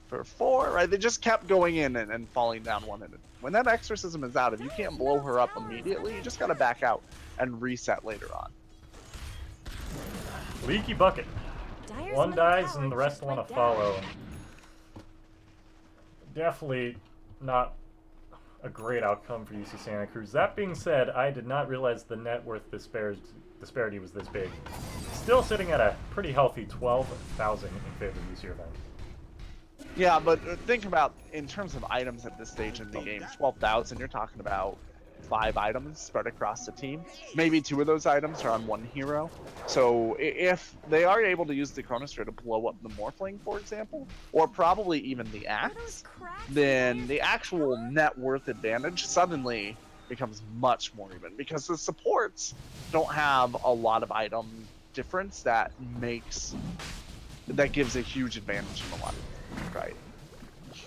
for 4, right? They just kept going in and falling down one-handed. When that Exorcism is out, if you can't blow her up immediately, you just gotta back out and reset later on. Leaky bucket. One dies and the rest want to follow. Definitely not a great outcome for UC Santa Cruz. That being said, I did not realize the net worth disparity was this big. Still sitting at a pretty healthy 12,000 in favor of UC Irvine. Yeah, but think about, in terms of items at this stage in the game, 12,000, you're talking about 5 items spread across the team. Maybe 2 of those items are on 1 hero. So if they are able to use the Chronosphere to blow up the Morphling, for example, or probably even the Axe, then the actual net worth advantage suddenly becomes much more even, because the supports don't have a lot of item difference that gives a huge advantage in a lot of things, right?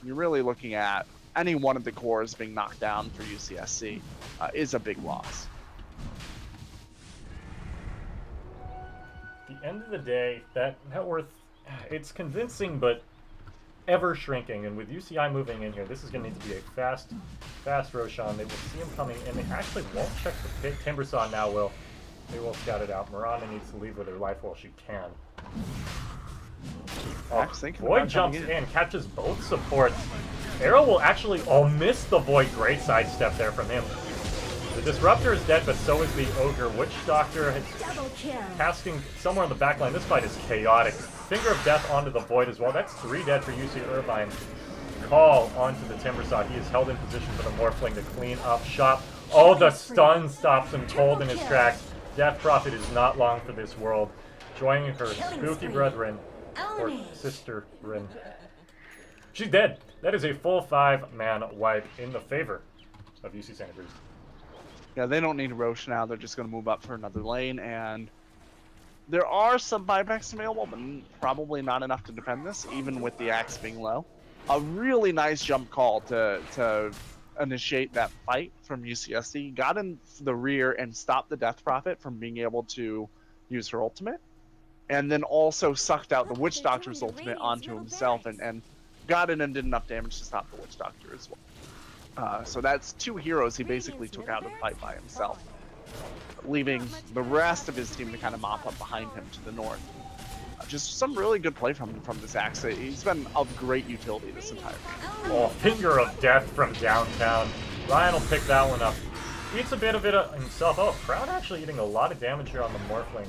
You're really looking at any one of the cores being knocked down for UCSC is a big loss. At the end of the day, that net worth, it's convincing, but ever shrinking. And with UCI moving in here, this is going to need to be a fast Roshan. They will see him coming in. They actually won't check the pit. Timbersaw now will. They will scout it out. Marana needs to leave with her life while she can. Oh, Void jumps in, catches both supports. Arrow will actually miss the Void. Great sidestep there from him. The Disruptor is dead, but so is the Ogre. Witch Doctor is casting somewhere in the backline. This fight is chaotic. Finger of Death onto the Void as well. That's 3 dead for UC Irvine. Call onto the Timbersaw. He is held in position for the Morphling to clean up shop. Oh, the stun stops him cold in his tracks. Death Prophet is not long for this world. Joining her spooky brethren, or sister-rin. She's dead. That is a full 5-man wipe in the favor of UC Santa Cruz. Yeah, they don't need Roche now. They're just going to move up for another lane, and there are some buybacks available, but probably not enough to defend this, even with the Axe being low. A really nice jump call to initiate that fight from UCSC. Got in the rear and stopped the Death Prophet from being able to use her ultimate, and then also sucked out the Witch Doctor's ultimate onto himself and got in and did enough damage to stop the Witch Doctor as well. So that's 2 heroes he basically took out of the fight by himself, leaving the rest of his team to kind of mop up behind him to the north. Just some really good play from this Axe. He's been of great utility this entire game. Oh, Finger of Death from downtown. Ryan will pick that one up. Eats a bit of it himself. Oh, Crowd actually eating a lot of damage here on the Morphling.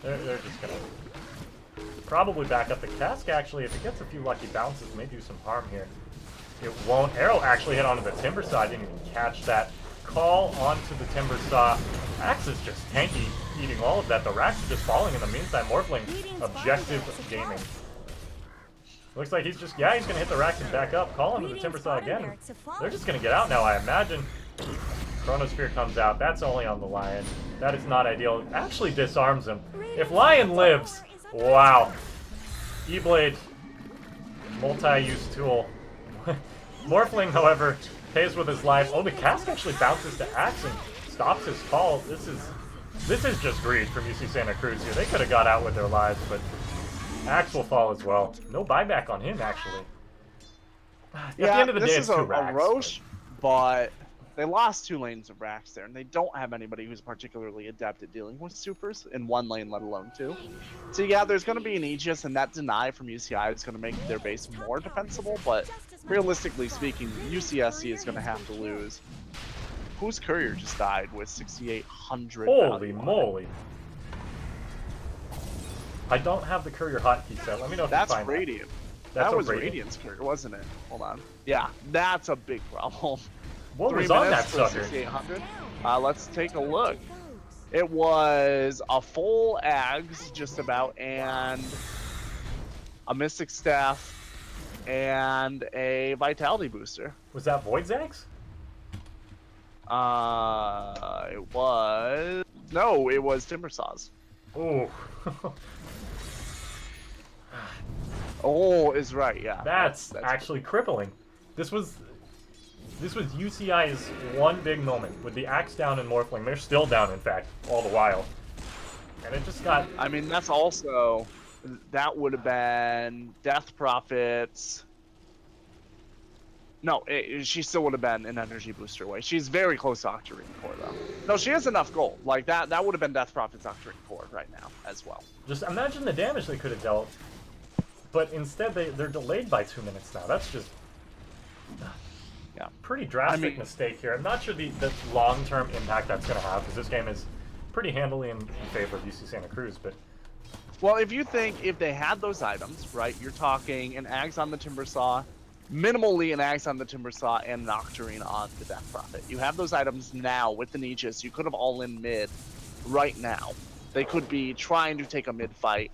They're just going to probably back up the Cask, actually. If it gets a few lucky bounces, may do some harm here. It won't. Arrow actually hit onto the Timbersaw. I didn't even catch that. Call onto the Timbersaw. Axe is just tanky, eating all of that. The racks are just falling in the meantime. Morphling, objective gaming. Looks like he's just, yeah, he's going to hit the racks and back up. Call into the Timbersaw again. They're just going to get out now, I imagine. Chronosphere comes out. That's only on the Lion. That is not ideal. Actually disarms him. If Lion lives, wow. E-Blade, multi-use tool. Morphling, however, pays with his life. Oh, the cast actually bounces to Axe and stops his call. This is just greed from UC Santa Cruz here. They could have got out with their lives, but Axe will fall as well. No buyback on him, actually. At the end of the day, it's 2 racks. A Roche, but they lost 2 lanes of racks there, and they don't have anybody who's particularly adept at dealing with supers in 1 lane, let alone 2. So yeah, there's going to be an Aegis, and that deny from UCI is going to make their base more defensible, but realistically speaking, UCSC is going to have to lose. Whose courier just died with 6,800? Holy moly. I don't have the courier hotkey set. Let me know if you find That's Radiant. That was Radiant's courier, wasn't it? Hold on. Yeah, that's a big problem. What was on that sucker? 6,800. Let's take a look. It was a full Ags, just about, and a Mystic Staff, and a Vitality Booster. Was that Void Zags? It was... No, it was Timbersaws. Ooh. Oh, is right, yeah. That's actually crippling. This was UCI's one big moment with the Axe down and Morphling. They're still down, in fact, all the while. And it just got... I mean, that's also... That would have been Death Prophets... No, she still would have been an energy booster away. She's very close to Octarine Core, though. No, she has enough gold. Like, that would have been Death Prophet's Octarine Core right now, as well. Just imagine the damage they could have dealt. But instead, they're delayed by 2 minutes now. That's just... Yeah. Pretty drastic mistake here. I'm not sure the long-term impact that's going to have, because this game is pretty handily in favor of UC Santa Cruz, but... Well, if you think if they had those items, right, you're talking an Axe on the Timbersaw, minimally an Axe on the Timbersaw, and an Octarine on the Death Prophet. You have those items now with the Aegis. You could have all in mid right now. They could be trying to take a mid fight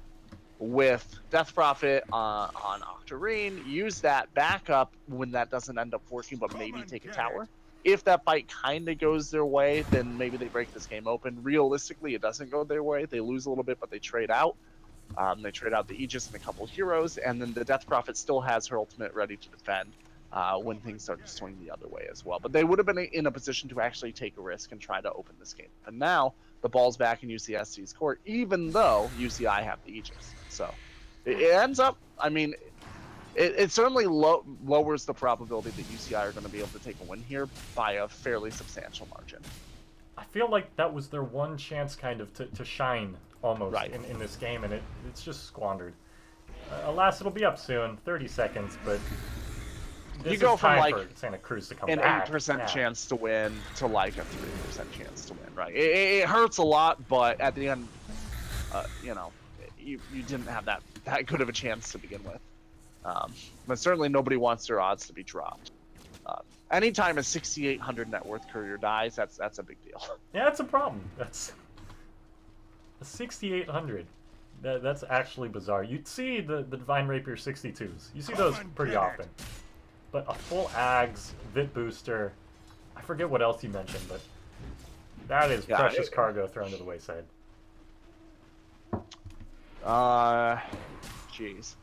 with Death Prophet on Octarine, use that backup when that doesn't end up working, but maybe take a tower. If that fight kind of goes their way, then maybe they break this game open. Realistically, it doesn't go their way. They lose a little bit, but they trade out. They trade out the Aegis and a couple heroes, and then the Death Prophet still has her ultimate ready to defend when things start to swing the other way as well. But they would have been in a position to actually take a risk and try to open this game. And now the ball's back in UCSC's court, even though UCI have the Aegis. So it ends up, I mean, it certainly lowers the probability that UCI are going to be able to take a win here by a fairly substantial margin. I feel like that was their one chance kind of to shine almost right. in this game, and it's just squandered. Alas, it'll be up soon, 30 seconds, but this you go is from time like for Santa Cruz to come an back. 8% chance to win to like a 3% chance to win, right? It hurts a lot, but at the end, you know, you didn't have that good of a chance to begin with. But certainly nobody wants their odds to be dropped. Anytime a 6,800 net worth courier dies, that's a big deal. Yeah, that's a problem. That's a 6,800. That's actually bizarre. You'd see the Divine Rapier 62s. You see those pretty often. But a full Ags, Vit Booster, I forget what else you mentioned, but that is precious cargo thrown to the wayside. Jeez.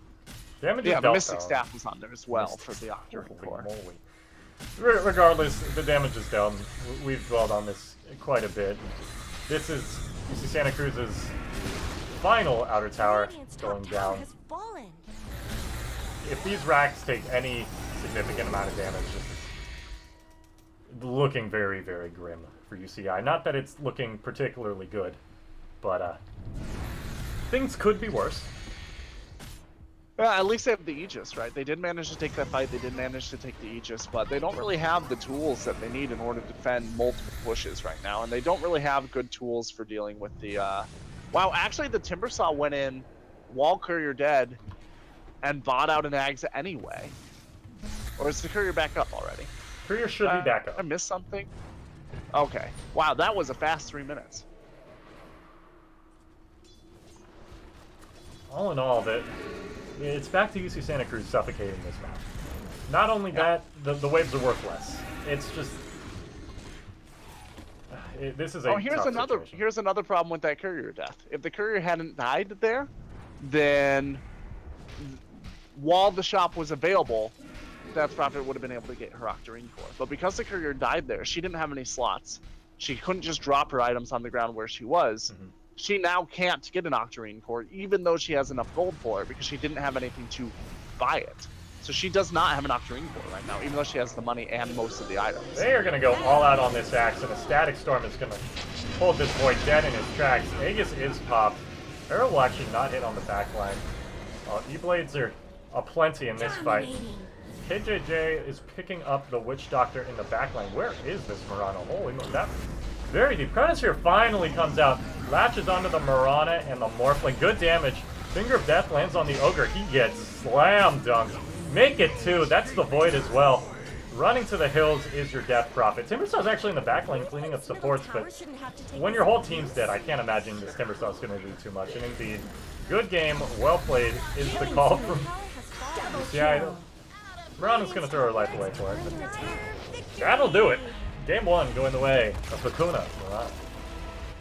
Damage yeah, is the dealt, Mystic though. Staff was on there as well for the Octarine Core. Regardless, the damage is done. We've dwelled on this quite a bit. This is UC Santa Cruz's final outer tower going down. If these racks take any significant amount of damage, this is looking very, very grim for UCI. Not that it's looking particularly good, but things could be worse. Well, at least they have the Aegis, right? They did manage to take that fight. They did manage to take the Aegis, but they don't really have the tools that they need in order to defend multiple pushes right now, and they don't really have good tools for dealing with the... Wow, actually, the Timbersaw went in while Courier dead and bought out an Ags anyway. Or is the Courier back up already? Courier should be back up. I missed something. Okay. Wow, that was a fast 3 minutes. All in all, it's back to UC Santa Cruz suffocating this map. Not only that, the waves are worth less. It's just... this is a here's tough another situation. here's another problem with that courier death. If the courier hadn't died there, then while the shop was available, Death Prophet would have been able to get her Octarine core. But because the courier died there, she didn't have any slots. She couldn't just drop her items on the ground where she was. Mm-hmm. She now can't get an Octarine core, even though she has enough gold for it, because she didn't have anything to buy it. So she does not have an Octarine core right now, even though she has the money and most of the items. They are going to go all out on this axe, and a Static Storm is going to hold this boy dead in his tracks. Aegis is popped. Arrow will actually not hit on the back line. E-Blades are aplenty in this fight. KJJ is picking up the Witch Doctor in the back line. Where is this Mirana? Holy moly, that very deep. Chronosphere finally comes out, latches onto the Mirana and the Morphling. Good damage. Finger of Death lands on the Ogre. He gets slam dunked. Make it 2. That's the Void as well. Running to the hills is your Death Prophet. Timbersaw's actually in the back lane cleaning up supports, but when your whole team's dead, I can't imagine this Timbersaw's going to do too much. And indeed, good game, well played is the call from UCI. Mirana's going to throw her life away for it. That'll do it. Game 1 going the way of Hakuna Mirana.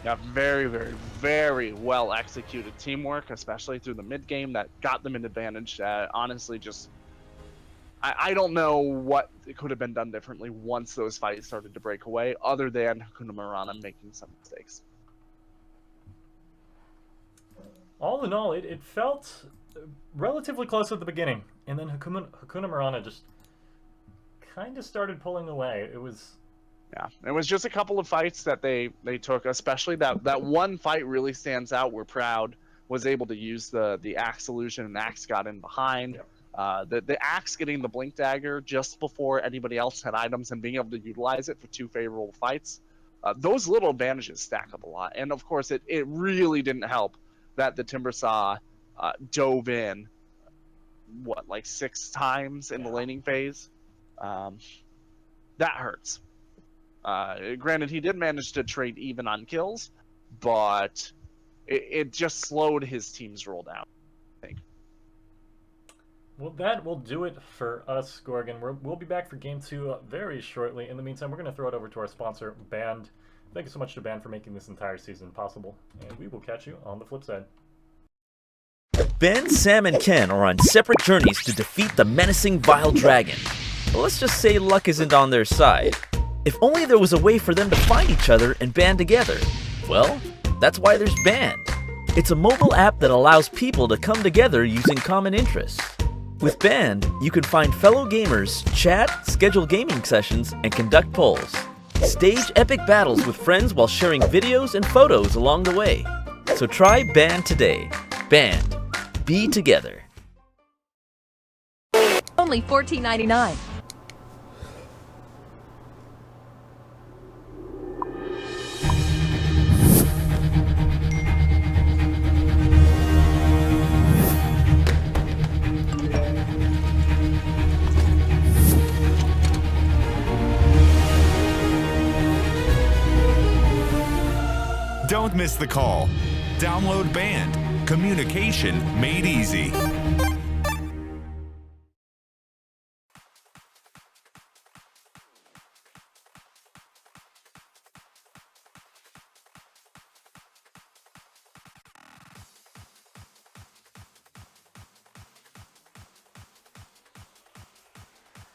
Yeah, very, very, very well executed teamwork, especially through the mid game that got them an advantage. Honestly, just I don't know what could have been done differently once those fights started to break away, other than Hakuna Mirana making some mistakes. All in all, it felt relatively close at the beginning, and then Hakuna Mirana just kind of started pulling away. It was... Yeah, it was just a couple of fights that they took, especially that one fight really stands out where Proud was able to use the Axe solution, and Axe got in behind. Yep. The Axe getting the Blink Dagger just before anybody else had items and being able to utilize it for 2 favorable fights. Those little advantages stack up a lot. And of course, it really didn't help that the Timbersaw dove in, like 6 times in the laning phase? That hurts. Granted, he did manage to trade even on kills, but it just slowed his team's roll down, I think. Well, that will do it for us, Gorgon. We'll be back for Game 2 very shortly. In the meantime, we're going to throw it over to our sponsor, Band. Thank you so much to Band for making this entire season possible, and we will catch you on the flip side. Ben, Sam, and Ken are on separate journeys to defeat the menacing Vile Dragon. But let's just say luck isn't on their side. If only there was a way for them to find each other and band together. Well, that's why there's Band. It's a mobile app that allows people to come together using common interests. With Band, you can find fellow gamers, chat, schedule gaming sessions, and conduct polls. Stage epic battles with friends while sharing videos and photos along the way. So try Band today. Band. Be together. Only $14.99. Don't miss the call. Download Band. Communication made easy.